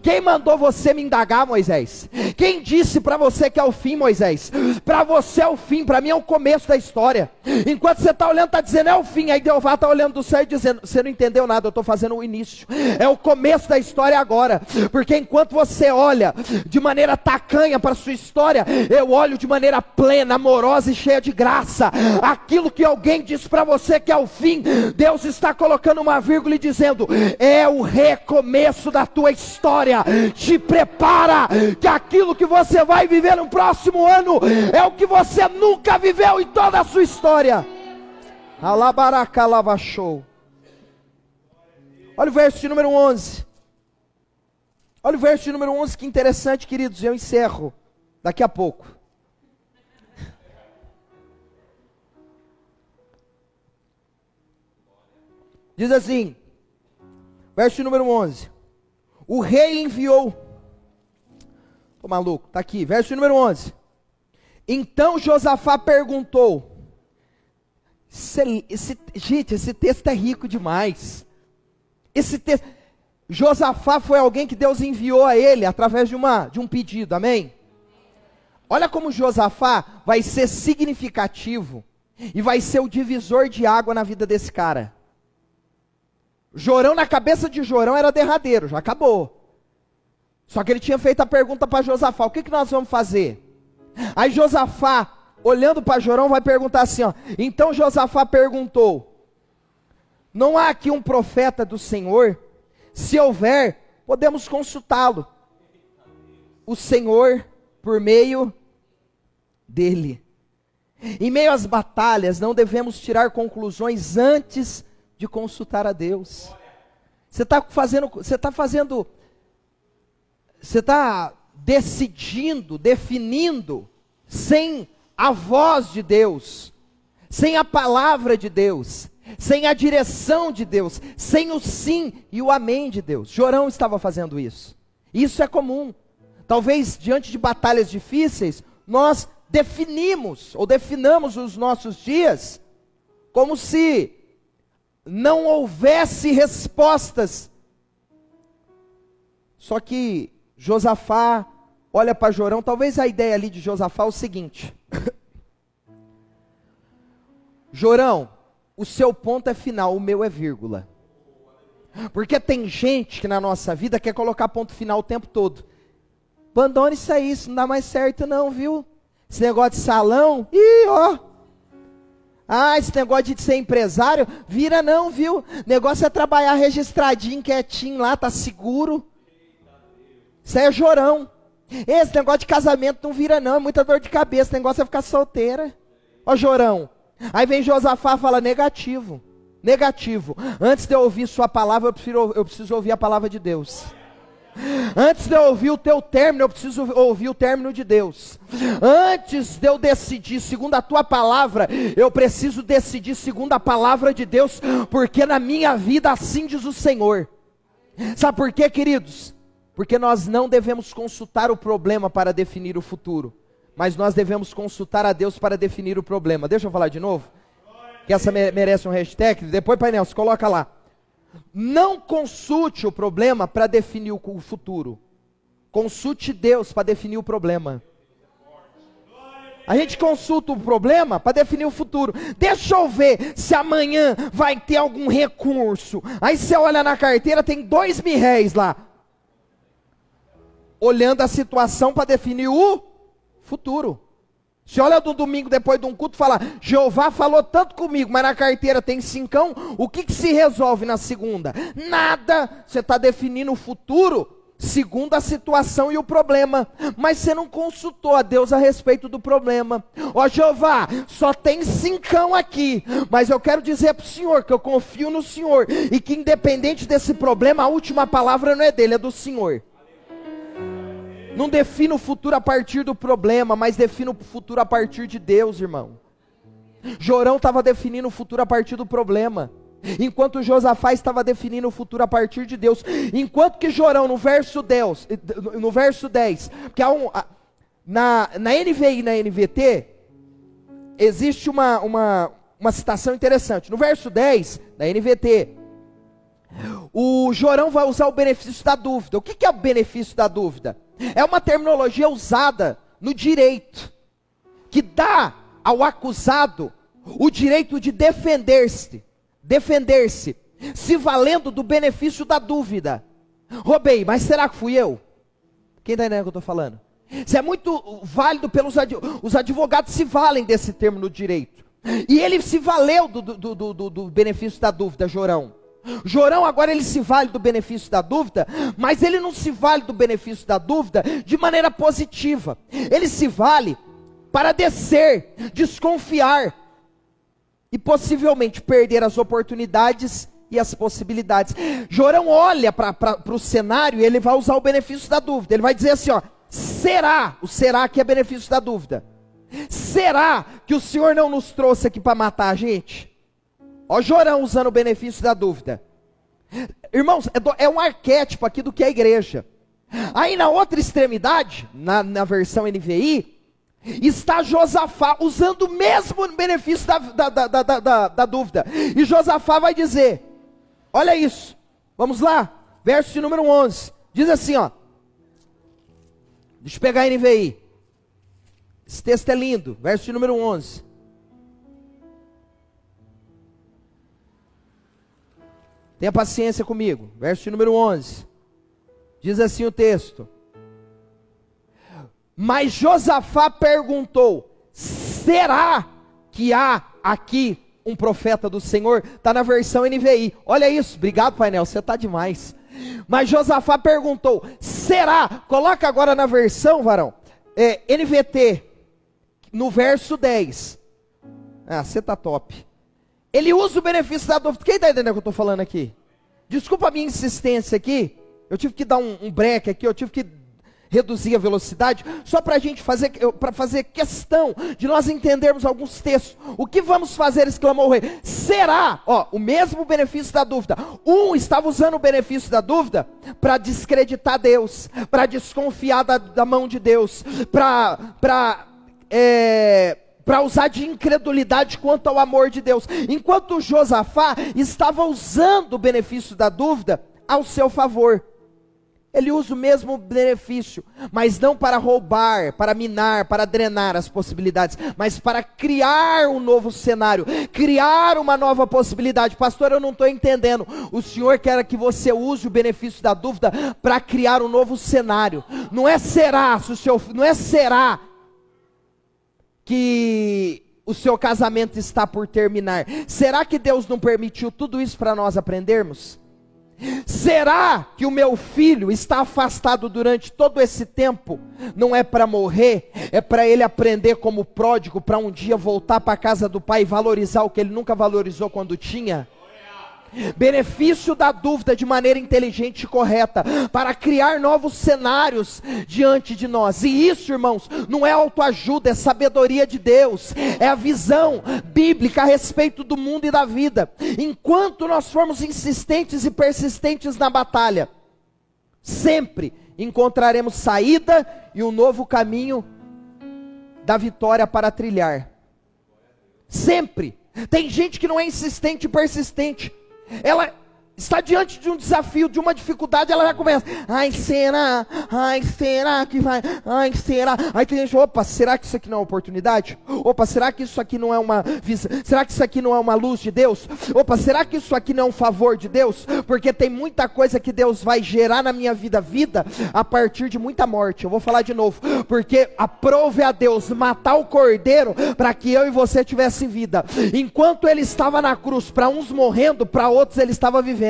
Quem mandou você me indagar, Moisés? Quem disse para você que é o fim, Moisés? Para você é o fim, para mim é o começo da história. Enquanto você está olhando, está dizendo é o fim, aí Jeová está olhando do céu e dizendo, você não entendeu nada, eu estou fazendo o início. É o começo da história agora, porque enquanto você olha de maneira tacanha para a sua história, eu olho de maneira plena, amorosa e cheia de graça. Aquilo que alguém disse para você que é o fim, Deus está colocando uma vírgula e dizendo, é o recomeço da tua história. Te prepara, que aquilo que você vai viver no próximo ano é o que você nunca viveu em toda a sua história. Alabaracalabachou. Olha o verso de número 11. Olha o verso de número 11, que interessante, queridos. Eu encerro daqui a pouco. Diz assim, verso de número 11. O rei enviou. Tô maluco, tá aqui, verso de número 11. Então Josafá perguntou. Gente, esse texto é rico demais. Esse texto, Josafá foi alguém que Deus enviou a ele através de um pedido, amém? Olha como Josafá vai ser significativo e vai ser o divisor de água na vida desse cara. Jorão, na cabeça de Jorão era derradeiro, já acabou. Só que ele tinha feito a pergunta para Josafá, o que nós vamos fazer? Aí Josafá, olhando para Jorão, vai perguntar assim, ó. Então Josafá perguntou, não há aqui um profeta do Senhor? Se houver, podemos consultá-lo. O Senhor, por meio dele. Em meio às batalhas, não devemos tirar conclusões antes de consultar a Deus. Você está decidindo, definindo, sem a voz de Deus, sem a palavra de Deus, sem a direção de Deus, sem o sim e o amém de Deus. Jorão estava fazendo isso. Isso é comum. Talvez diante de batalhas difíceis, nós definamos os nossos dias como se não houvesse respostas. Só que Josafá olha para Jorão, talvez a ideia ali de Josafá é o seguinte: Jorão, o seu ponto é final, o meu é vírgula. Porque tem gente que na nossa vida quer colocar ponto final o tempo todo. Abandone isso não dá mais certo não, viu? Esse negócio de salão, esse negócio de ser empresário, vira não, viu? Negócio é trabalhar registradinho, quietinho lá, tá seguro. Isso aí é Jorão. Esse negócio de casamento não vira não, é muita dor de cabeça, o negócio é ficar solteira. Ó Jorão. Aí vem Josafá e fala, negativo. Antes de eu ouvir sua palavra, eu preciso ouvir a palavra de Deus. Antes de eu ouvir o teu término, eu preciso ouvir o término de Deus. Antes de eu decidir segundo a tua palavra, eu preciso decidir segundo a palavra de Deus, porque na minha vida assim diz o Senhor. Sabe por quê, queridos? Porque nós não devemos consultar o problema para definir o futuro, mas nós devemos consultar a Deus para definir o problema. Deixa eu falar de novo, que essa merece um hashtag. Depois, painel, se coloca lá. Não consulte o problema para definir o futuro. Consulte Deus para definir o problema. A gente consulta o problema para definir o futuro. Deixa eu ver se amanhã vai ter algum recurso. Aí você olha na carteira, tem 2.000 réis lá. Olhando a situação para definir o futuro. Se olha do domingo depois de um culto e fala, Jeová falou tanto comigo, mas na carteira tem 5, o que se resolve na segunda? Nada. Você está definindo o futuro segundo a situação e o problema, mas você não consultou a Deus a respeito do problema. Ó Jeová, só tem 5 aqui, mas eu quero dizer para o Senhor que eu confio no Senhor, e que independente desse problema, a última palavra não é dele, é do Senhor. Não defina o futuro a partir do problema, mas defina o futuro a partir de Deus, irmão. Jorão estava definindo o futuro a partir do problema, enquanto Josafá estava definindo o futuro a partir de Deus. Enquanto que Jorão, no verso 10, porque na NVI e na NVT, existe uma citação interessante. No verso 10, da NVT, o Jorão vai usar o benefício da dúvida. O que é o benefício da dúvida? É uma terminologia usada no direito, que dá ao acusado o direito de defender-se, se valendo do benefício da dúvida. Roubei, mas será que fui eu? Quem está entendendo o que eu estou falando? Isso é muito válido os advogados se valem desse termo no direito. E ele se valeu do benefício da dúvida, Jorão. Jorão agora ele se vale do benefício da dúvida, mas ele não se vale do benefício da dúvida de maneira positiva. Ele se vale para descer, desconfiar e possivelmente perder as oportunidades e as possibilidades. Jorão olha para o cenário e ele vai usar o benefício da dúvida. Ele vai dizer assim, ó, será, o será que é benefício da dúvida. Será que o Senhor não nos trouxe aqui para matar a gente? Ó Jorão usando o benefício da dúvida. Irmãos, é um arquétipo aqui do que é a igreja. Aí na outra extremidade, na versão NVI, está Josafá usando o mesmo benefício da dúvida. E Josafá vai dizer, olha isso, vamos lá, verso de número 11, diz assim, ó, deixa eu pegar a NVI, esse texto é lindo, verso de número 11, tenha paciência comigo, verso de número 11, diz assim o texto, mas Josafá perguntou, será que há aqui um profeta do Senhor? Está na versão NVI, olha isso, obrigado painel, você está demais. Mas Josafá perguntou, será, coloca agora na versão, varão, NVT, no verso 10, você está top. Ele usa o benefício da dúvida. Quem está entendendo o que eu estou falando aqui? Desculpa a minha insistência aqui, eu tive que dar um break aqui, eu tive que reduzir a velocidade, só para a gente fazer questão de nós entendermos alguns textos. O que vamos fazer? Exclamou o rei. Será, ó, o mesmo benefício da dúvida. Estava usando o benefício da dúvida para descreditar Deus, para desconfiar da mão de Deus, para usar de incredulidade quanto ao amor de Deus. Enquanto Josafá estava usando o benefício da dúvida ao seu favor. Ele usa o mesmo benefício, mas não para roubar, para minar, para drenar as possibilidades, mas para criar um novo cenário, criar uma nova possibilidade. Pastor, eu não estou entendendo. O Senhor quer que você use o benefício da dúvida para criar um novo cenário. Não é será que o seu casamento está por terminar. Será que Deus não permitiu tudo isso para nós aprendermos? Será que o meu filho está afastado durante todo esse tempo? Não é para morrer, é para ele aprender como pródigo, para um dia voltar para a casa do pai e valorizar o que ele nunca valorizou quando tinha? Benefício da dúvida de maneira inteligente e correta, para criar novos cenários diante de nós. E isso, irmãos, não é autoajuda, é sabedoria de Deus, é a visão bíblica a respeito do mundo e da vida. Enquanto nós formos insistentes e persistentes na batalha, sempre encontraremos saída e um novo caminho da vitória para trilhar. Sempre. Tem gente que não é insistente e persistente. Ela está diante de um desafio, de uma dificuldade, ela já começa, ai será que vai, ai será, aí tem gente, opa, será que isso aqui não é uma oportunidade? Opa, será que isso aqui não é uma visão? Será que isso aqui não é uma luz de Deus? Opa, será que isso aqui não é um favor de Deus? Porque tem muita coisa que Deus vai gerar na minha vida a partir de muita morte. Eu vou falar de novo, porque aprove a Deus matar o cordeiro para que eu e você tivessem vida. Enquanto ele estava na cruz, para uns morrendo, para outros ele estava vivendo.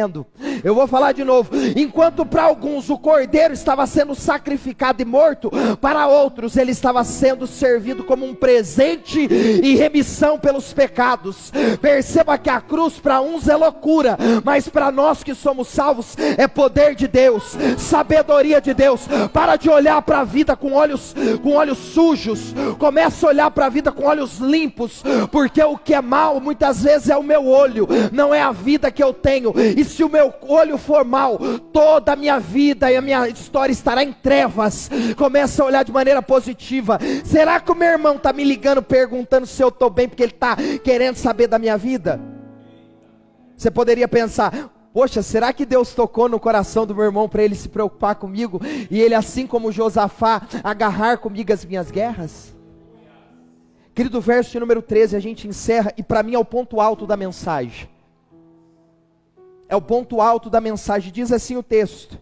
Eu vou falar de novo. Enquanto para alguns o cordeiro estava sendo sacrificado e morto, para outros ele estava sendo servido como um presente e remissão pelos pecados. Perceba que a cruz para uns é loucura, mas para nós que somos salvos é poder de Deus, sabedoria de Deus. Para de olhar para a vida com olhos sujos, começa a olhar para a vida com olhos limpos, porque o que é mal muitas vezes é o meu olho, não é a vida que eu tenho. E se o meu olho for mal, toda a minha vida e a minha história estará em trevas. Começa a olhar de maneira positiva. Será que o meu irmão está me ligando perguntando se eu estou bem porque ele está querendo saber da minha vida? Você poderia pensar, poxa, será que Deus tocou no coração do meu irmão para ele se preocupar comigo? E ele, assim como Josafá, agarrar comigo as minhas guerras? Querido, verso de número 13, a gente encerra, e para mim é o ponto alto da mensagem. É o ponto alto da mensagem, diz assim o texto.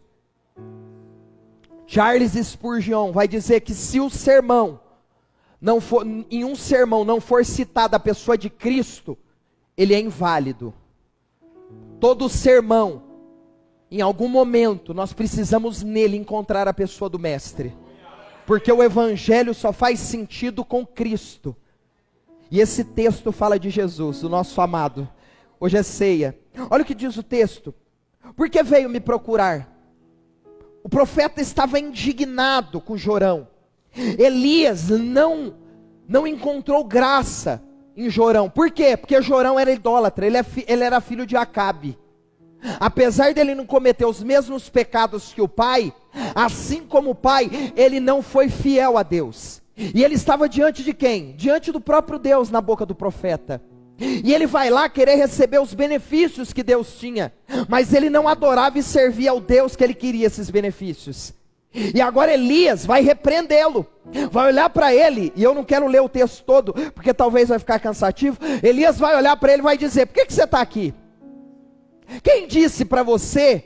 Charles Spurgeon vai dizer que se o sermão, em um sermão não for citada a pessoa de Cristo, ele é inválido. Todo sermão, em algum momento, nós precisamos nele encontrar a pessoa do Mestre. Porque o Evangelho só faz sentido com Cristo. E esse texto fala de Jesus, o nosso amado. Hoje é ceia. Olha o que diz o texto. Por que veio me procurar? O profeta estava indignado com Jorão. Elias não encontrou graça em Jorão. Por quê? Porque Jorão era idólatra, ele era filho de Acabe. Apesar dele não cometer os mesmos pecados que o pai, assim como o pai, ele não foi fiel a Deus. E ele estava diante de quem? Diante do próprio Deus na boca do profeta. E ele vai lá querer receber os benefícios que Deus tinha, mas ele não adorava e servia ao Deus que ele queria esses benefícios. E agora Elias vai repreendê-lo, vai olhar para ele, e eu não quero ler o texto todo, porque talvez vai ficar cansativo. Elias vai olhar para ele e vai dizer: por que você está aqui? Quem disse para você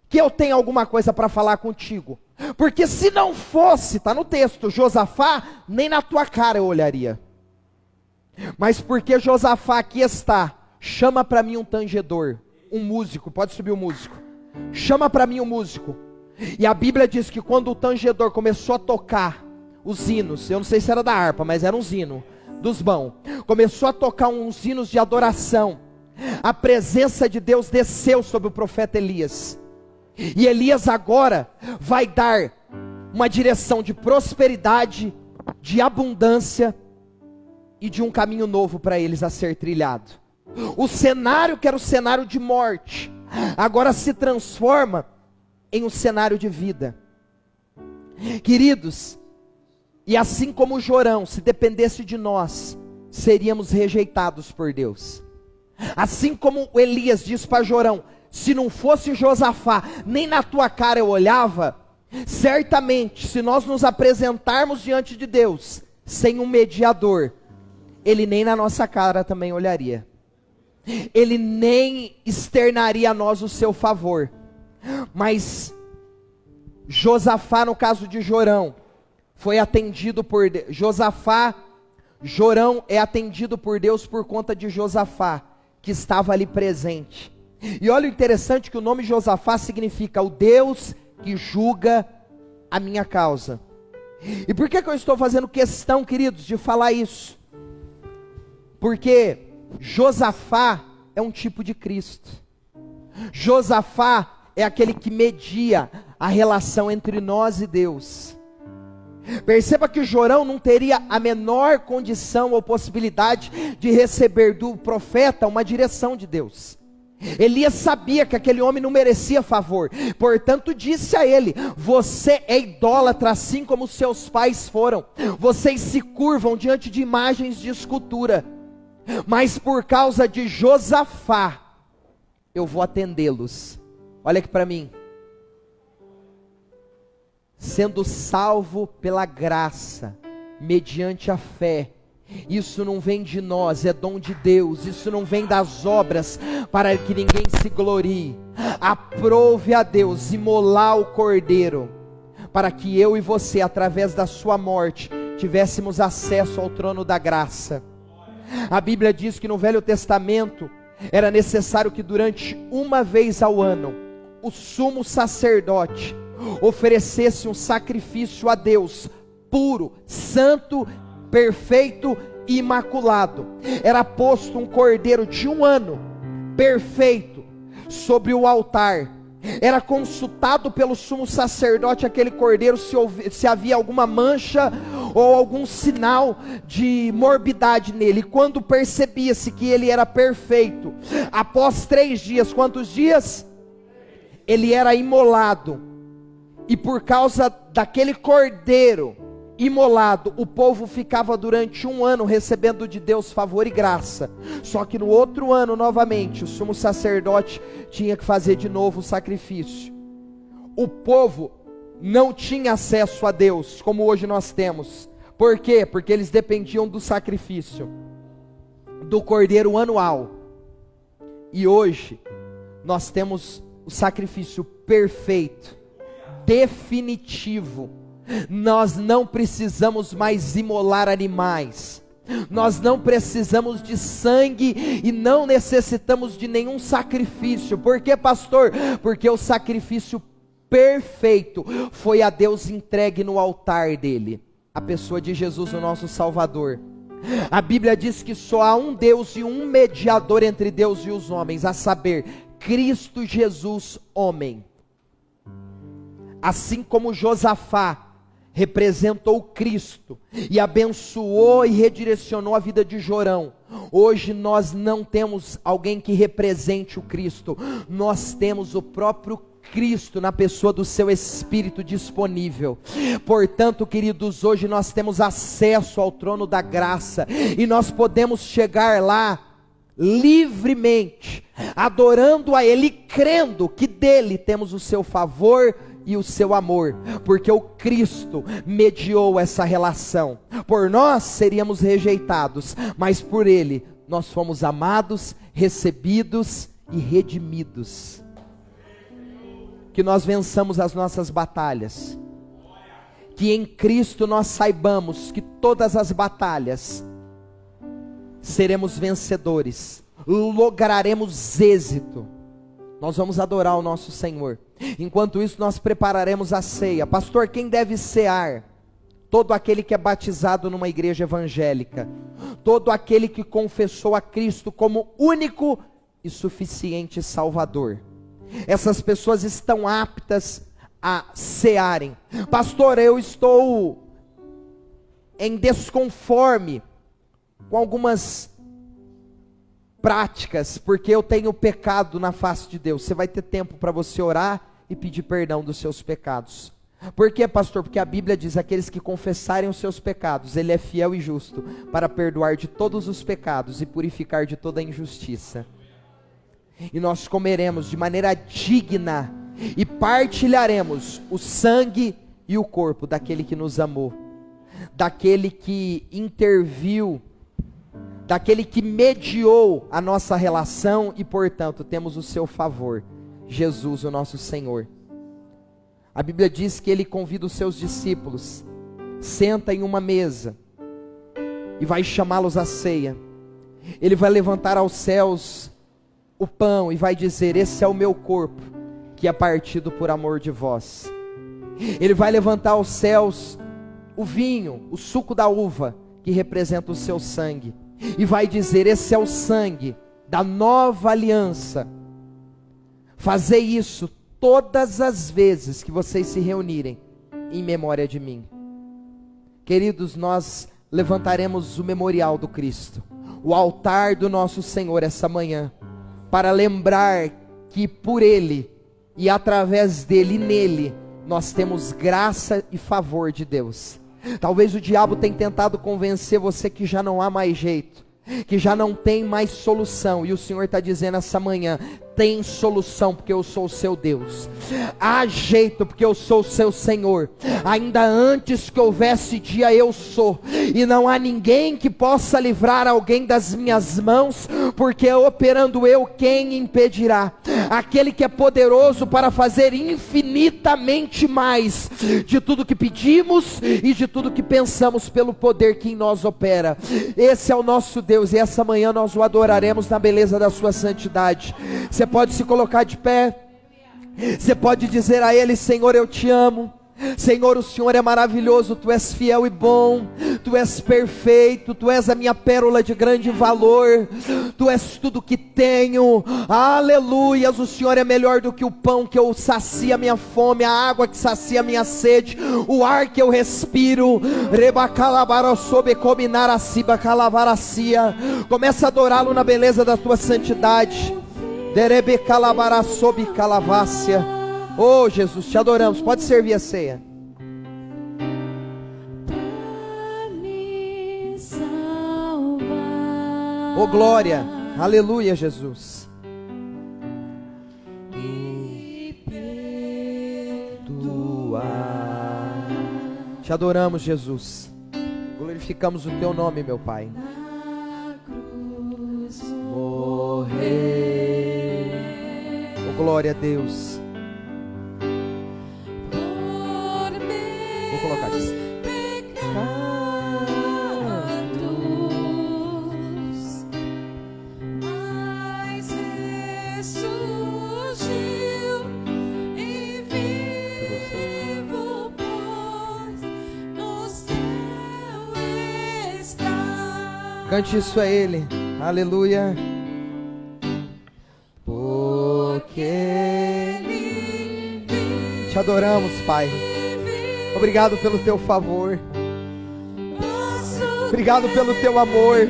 que eu tenho alguma coisa para falar contigo? Porque se não fosse, está no texto, Josafá, nem na tua cara eu olharia. Mas porque Josafá aqui está, chama para mim um tangedor, um músico, pode subir o músico, chama para mim um músico. E a Bíblia diz que quando o tangedor começou a tocar os hinos, eu não sei se era da harpa, mas era um hino dos bons, começou a tocar uns hinos de adoração, a presença de Deus desceu sobre o profeta Elias. E Elias agora vai dar uma direção de prosperidade, de abundância e de um caminho novo para eles a ser trilhado. O cenário que era o cenário de morte, agora se transforma em um cenário de vida. Queridos, e assim como Jorão, se dependesse de nós, seríamos rejeitados por Deus. Assim como Elias diz para Jorão: se não fosse Josafá, nem na tua cara eu olhava. Certamente, se nós nos apresentarmos diante de Deus, sem um mediador, Ele nem na nossa cara também olharia. Ele nem externaria a nós o seu favor. Mas Josafá, no caso de Jorão, foi atendido por Deus. Jorão é atendido por Deus por conta de Josafá, que estava ali presente. E olha o interessante que o nome Josafá significa o Deus que julga a minha causa. E por que eu estou fazendo questão, queridos, de falar isso? Porque Josafá é um tipo de Cristo. Josafá é aquele que media a relação entre nós e Deus. Perceba que Jorão não teria a menor condição ou possibilidade de receber do profeta uma direção de Deus. Elias sabia que aquele homem não merecia favor, portanto disse a ele: você é idólatra assim como seus pais foram, vocês se curvam diante de imagens de escultura, mas por causa de Josafá, eu vou atendê-los. Olha aqui para mim. Sendo salvo pela graça, mediante a fé. Isso não vem de nós, é dom de Deus. Isso não vem das obras, para que ninguém se glorie. Aprove a Deus imolar o cordeiro, para que eu e você, através da sua morte, tivéssemos acesso ao trono da graça. A Bíblia diz que no Velho Testamento era necessário que durante uma vez ao ano o sumo sacerdote oferecesse um sacrifício a Deus, puro, santo, perfeito e imaculado. Era posto um cordeiro de 1 ano, perfeito, sobre o altar. Era consultado pelo sumo sacerdote aquele cordeiro se havia alguma mancha ou algum sinal de morbidade nele. E quando percebia-se que ele era perfeito, após 3 dias, quantos dias? Ele era imolado. E por causa daquele cordeiro imolado, o povo ficava durante 1 ano recebendo de Deus favor e graça. Só que no outro ano, novamente, o sumo sacerdote tinha que fazer de novo o sacrifício. O povo não tinha acesso a Deus, como hoje nós temos. Por quê? Porque eles dependiam do sacrifício, do cordeiro anual. E hoje, nós temos o sacrifício perfeito, definitivo. Nós não precisamos mais imolar animais, nós não precisamos de sangue e não necessitamos de nenhum sacrifício. Por quê, pastor? Porque o sacrifício perfeito foi a Deus entregue no altar dele, a pessoa de Jesus, o nosso Salvador. A Bíblia diz que só há um Deus e um mediador entre Deus e os homens, a saber, Cristo Jesus, homem. Assim como Josafá representou Cristo e abençoou e redirecionou a vida de Jorão, hoje nós não temos alguém que represente o Cristo, nós temos o próprio Cristo na pessoa do seu Espírito disponível. Portanto, queridos, hoje nós temos acesso ao trono da graça e nós podemos chegar lá livremente, adorando a Ele, crendo que dele temos o seu favor e o seu amor, porque o Cristo mediou essa relação. Por nós seríamos rejeitados, mas por Ele nós fomos amados, recebidos e redimidos. Que nós vençamos as nossas batalhas, que em Cristo nós saibamos que todas as batalhas seremos vencedores, lograremos êxito. Nós vamos adorar o nosso Senhor. Enquanto isso, nós prepararemos a ceia. Pastor, quem deve cear? Todo aquele que é batizado numa igreja evangélica, todo aquele que confessou a Cristo como único e suficiente Salvador. Essas pessoas estão aptas a cearem. Pastor, eu estou em desconforme com algumas práticas, porque eu tenho pecado na face de Deus. Você vai ter tempo para você orar e pedir perdão dos seus pecados. Por quê, pastor? Porque a Bíblia diz: aqueles que confessarem os seus pecados, Ele é fiel e justo para perdoar de todos os pecados e purificar de toda injustiça. E nós comeremos de maneira digna e partilharemos o sangue e o corpo daquele que nos amou, daquele que interviu, daquele que mediou a nossa relação e portanto temos o seu favor, Jesus, o nosso Senhor. A Bíblia diz que Ele convida os seus discípulos, senta em uma mesa e vai chamá-los à ceia. Ele vai levantar aos céus o pão e vai dizer: esse é o meu corpo, que é partido por amor de vós. Ele vai levantar aos céus o vinho, o suco da uva, que representa o seu sangue, e vai dizer: esse é o sangue da nova aliança. Fazei isso todas as vezes que vocês se reunirem em memória de mim. Queridos, nós levantaremos o memorial do Cristo, o altar do nosso Senhor essa manhã, para lembrar que por Ele e através dele e nele nós temos graça e favor de Deus. Talvez o diabo tenha tentado convencer você que já não há mais jeito, que já não tem mais solução, e o Senhor está dizendo essa manhã: tem solução, porque eu sou o seu Deus. Há jeito, porque eu sou o seu Senhor. Ainda antes que houvesse dia, eu sou, e não há ninguém que possa livrar alguém das minhas mãos, porque operando eu, quem impedirá? Aquele que é poderoso para fazer infinitamente mais de tudo que pedimos e de tudo que pensamos, pelo poder que em nós opera. Esse é o nosso Deus, e essa manhã nós o adoraremos na beleza da sua santidade. Você pode se colocar de pé, você pode dizer a Ele: Senhor, eu te amo. Senhor, o Senhor é maravilhoso, Tu és fiel e bom, Tu és perfeito, Tu és a minha pérola de grande valor, Tu és tudo que tenho, aleluias. O Senhor é melhor do que o pão que eu sacia a minha fome, a água que sacia a minha sede, o ar que eu respiro. Começa a adorá-lo na beleza da Tua santidade. Oh Jesus, te adoramos. Pode servir a ceia. Oh glória, aleluia, Jesus. Te adoramos, Jesus. Glorificamos o teu nome, meu Pai. Morrer. Oh glória a Deus. Vou colocar aqui. Cante isso a Ele, aleluia. Porque te adoramos, Pai. Obrigado pelo teu favor. Obrigado pelo teu amor.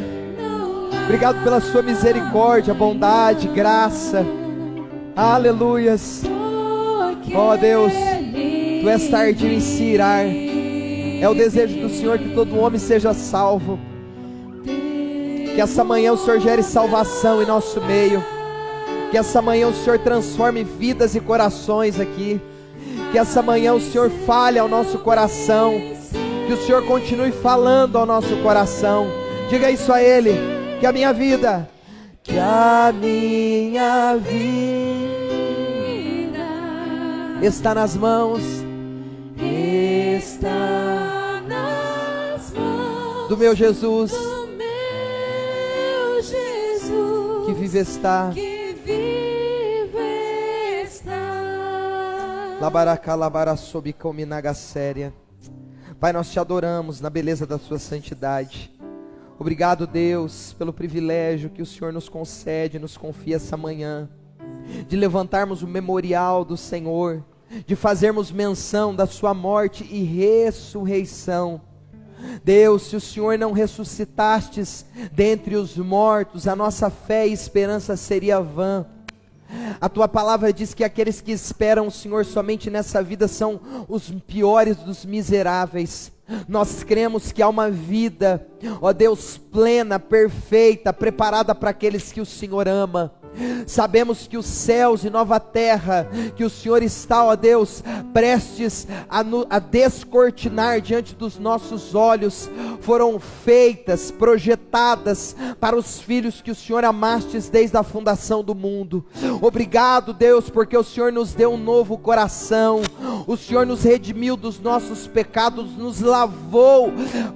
Obrigado pela sua misericórdia, bondade, graça. Aleluias. Ó Deus, tu és tardio em se irar. É o desejo do Senhor que todo homem seja salvo. Que essa manhã o Senhor gere salvação em nosso meio. Que essa manhã o Senhor transforme vidas e corações aqui. Que essa manhã o Senhor fale ao nosso coração. Que o Senhor continue falando ao nosso coração. Diga isso a Ele. Que a minha vida está nas mãos. Do meu Jesus. Que vive está. Pai, nós te adoramos na beleza da sua santidade. Obrigado, Deus, pelo privilégio que o Senhor nos concede, nos confia essa manhã, de levantarmos o memorial do Senhor, de fazermos menção da sua morte e ressurreição. Deus, se o Senhor não ressuscitastes dentre os mortos, a nossa fé e esperança seria vã. A tua palavra diz que aqueles que esperam o Senhor somente nessa vida são os piores dos miseráveis. Nós cremos que há uma vida, ó Deus, plena, perfeita, preparada para aqueles que o Senhor ama. Sabemos que os céus e nova terra que o Senhor está, ó Deus, prestes a descortinar diante dos nossos olhos, foram feitas, projetadas para os filhos que o Senhor amastes desde a fundação do mundo. Obrigado, Deus, porque o Senhor nos deu um novo coração, o Senhor nos redimiu dos nossos pecados, nos lavou,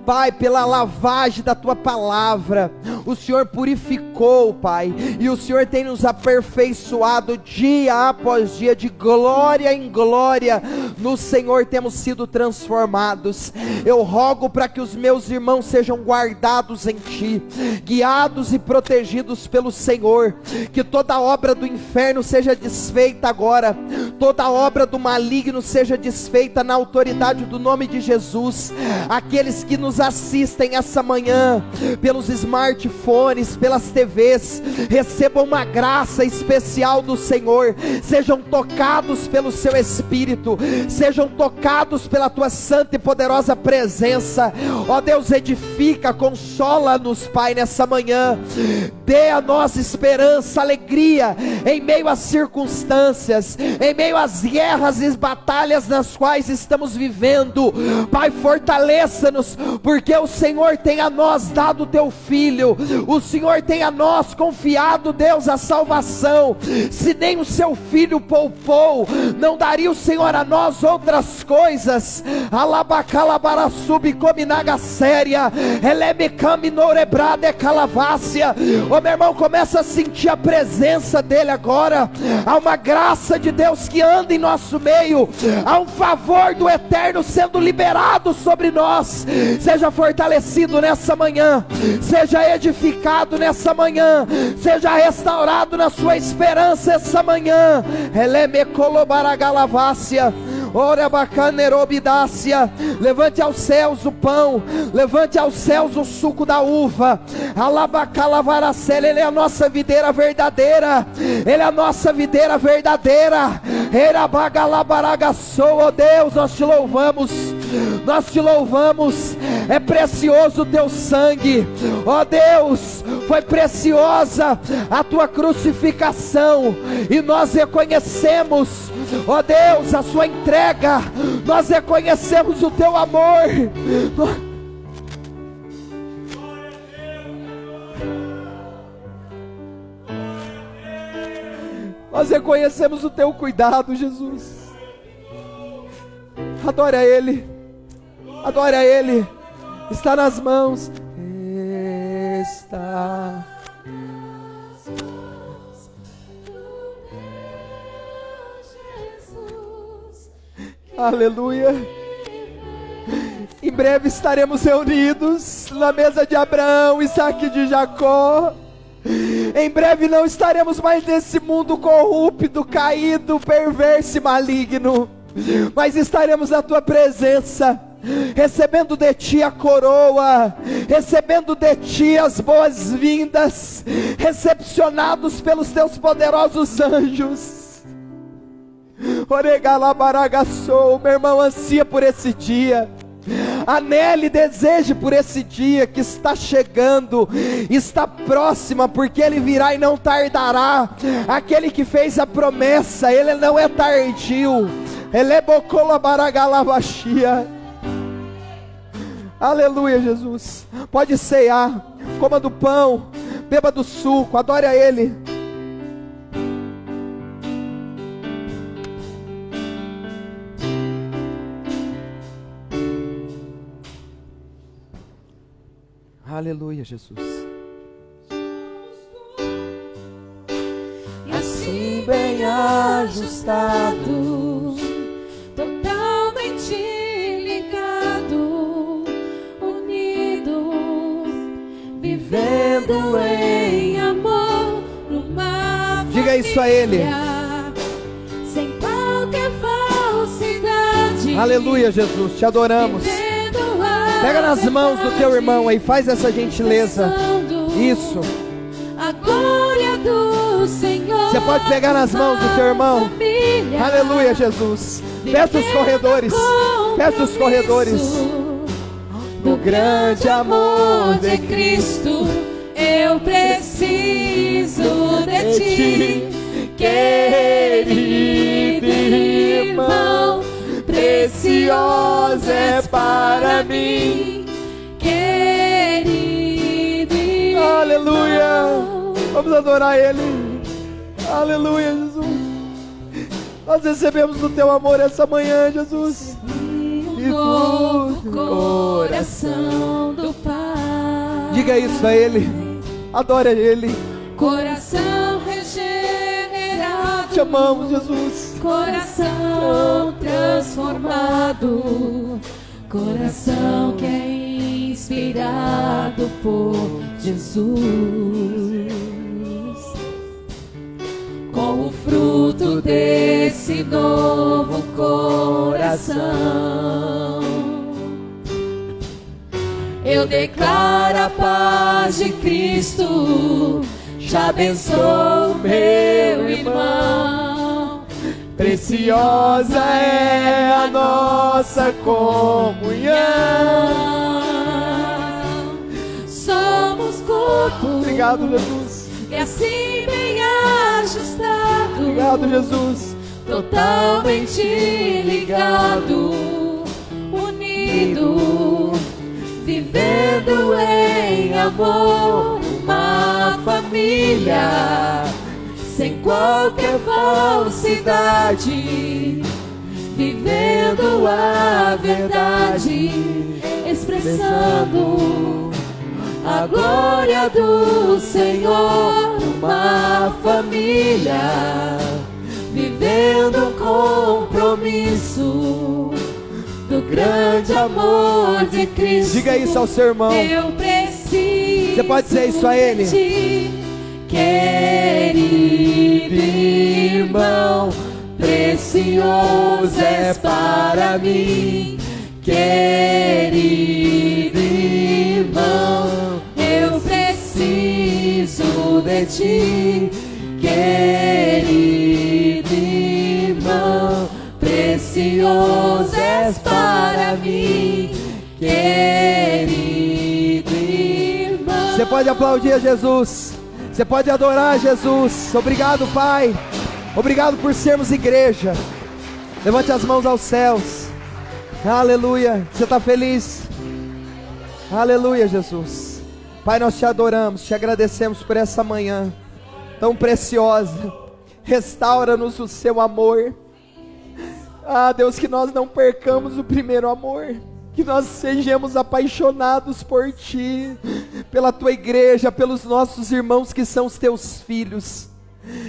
Pai, pela lavagem da tua palavra. O Senhor purificou, Pai, e o Senhor tem nos aperfeiçoado dia após dia, de glória em glória. No Senhor temos sido transformados. Eu rogo para que os meus irmãos sejam guardados em Ti, guiados e protegidos pelo Senhor. Que toda obra do inferno seja desfeita agora, toda obra do maligno seja desfeita na autoridade do nome de Jesus. Aqueles que nos assistem essa manhã pelos smartphones, pelas TVs, recebam uma graça especial do Senhor, sejam tocados pelo seu Espírito, sejam tocados pela tua santa e poderosa presença. Ó Deus, edifica, consola-nos, Pai, nessa manhã. Dê a nós esperança, alegria em meio às circunstâncias, em meio às guerras e batalhas nas quais estamos vivendo. Pai, fortaleça-nos, porque o Senhor tem a nós dado o teu Filho, o Senhor tem a nós confiado, Deus, a salvação. Se nem o seu Filho poupou, não daria o Senhor a nós outras coisas? Ô meu irmão, começa a sentir a presença dele agora. Há uma graça de Deus que anda em nosso meio, há um favor do Eterno sendo liberado sobre nós. Seja fortalecido nessa manhã, seja edificado nessa manhã, seja restaurado na sua esperança essa manhã. Levante aos céus o pão, levante aos céus o suco da uva. Ele é a nossa videira verdadeira, Ele é a nossa videira verdadeira. Oh Deus, nós te louvamos. Nós te louvamos, é precioso o teu sangue, ó Deus, foi preciosa a tua crucificação, e nós reconhecemos, ó Deus, a sua entrega, nós reconhecemos o teu amor. Nós reconhecemos o teu cuidado, Jesus. Adore a Ele, adore a Ele, está nas mãos, está. Aleluia. Em breve estaremos reunidos na mesa de Abraão, Isaque e de Jacó. Em breve não estaremos mais nesse mundo corrupto, caído, perverso e maligno, mas estaremos na tua presença, recebendo de ti a coroa, recebendo de ti as boas-vindas, recepcionados pelos teus poderosos anjos. Oregalabaragasou, meu irmão ansia por esse dia, anele e deseje por esse dia que está chegando, está próxima, porque ele virá e não tardará. Aquele que fez a promessa, ele não é tardio. Ele é bocolabaragalabaxia. Aleluia, Jesus. Pode ceiar, coma do pão, beba do suco, adore a Ele. Aleluia, Jesus. E assim bem ajustado, totalmente ligado, unido, vivendo em amor, numa Diga isso a Ele. sem qualquer falsidade. Aleluia, Jesus, te adoramos. Pega nas mãos do teu irmão aí, faz essa gentileza. Isso. A glória do Senhor. Você pode pegar nas mãos do teu irmão. Aleluia, Jesus. Fecha os corredores. Fecha os corredores. Do grande amor de Cristo, eu preciso de ti, querido irmão. Preciosa é para mim, querido irmão. Aleluia. Vamos adorar Ele. Aleluia, Jesus. Nós recebemos do teu amor essa manhã, Jesus. Um novo coração do Pai. Diga isso a Ele. Adore a Ele. Coração regenerado. Te amamos, Jesus. Coração transformado, coração que é inspirado por Jesus, com o fruto desse novo coração, eu declaro a paz de Cristo, já abençoo meu irmão. Preciosa é a nossa comunhão. Somos corpo. Obrigado, Jesus. E assim bem ajustado. Obrigado, Jesus. Totalmente ligado, unido, vivendo em amor, uma família. Sem qualquer falsidade, vivendo a verdade, expressando a glória do Senhor, uma família, vivendo um compromisso do grande amor de Cristo. Diga isso ao seu irmão. Eu preciso. Você pode dizer isso a ele. Querido irmão, precioso és para mim. Querido irmão, eu preciso de ti. Querido irmão, precioso és para mim. querido irmão. Você pode aplaudir a Jesus, você pode adorar a Jesus. Obrigado, Pai, obrigado por sermos igreja. Levante as mãos aos céus. Aleluia. Você está feliz? Aleluia, Jesus. Pai, nós te adoramos, te agradecemos por essa manhã tão preciosa. Restaura-nos o seu amor. Ah, Deus, que nós não percamos o primeiro amor, que nós sejamos apaixonados por Ti, pela Tua igreja, pelos nossos irmãos que são os Teus filhos.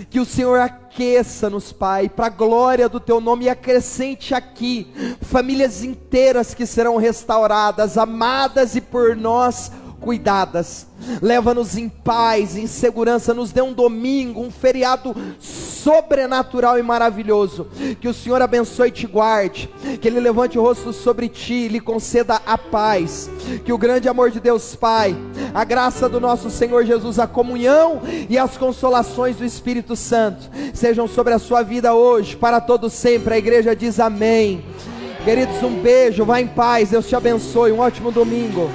Que o Senhor aqueça-nos, Pai, para a glória do Teu nome, e acrescente aqui famílias inteiras que serão restauradas, amadas e por nós cuidadas. Leva-nos em paz, em segurança, nos dê um domingo, um feriado sobrenatural e maravilhoso. Que o Senhor abençoe e te guarde, que Ele levante o rosto sobre ti e lhe conceda a paz. Que o grande amor de Deus Pai, a graça do nosso Senhor Jesus, a comunhão e as consolações do Espírito Santo sejam sobre a sua vida hoje, para todo sempre. A igreja diz amém. Queridos, um beijo, vá em paz, Deus te abençoe, um ótimo domingo.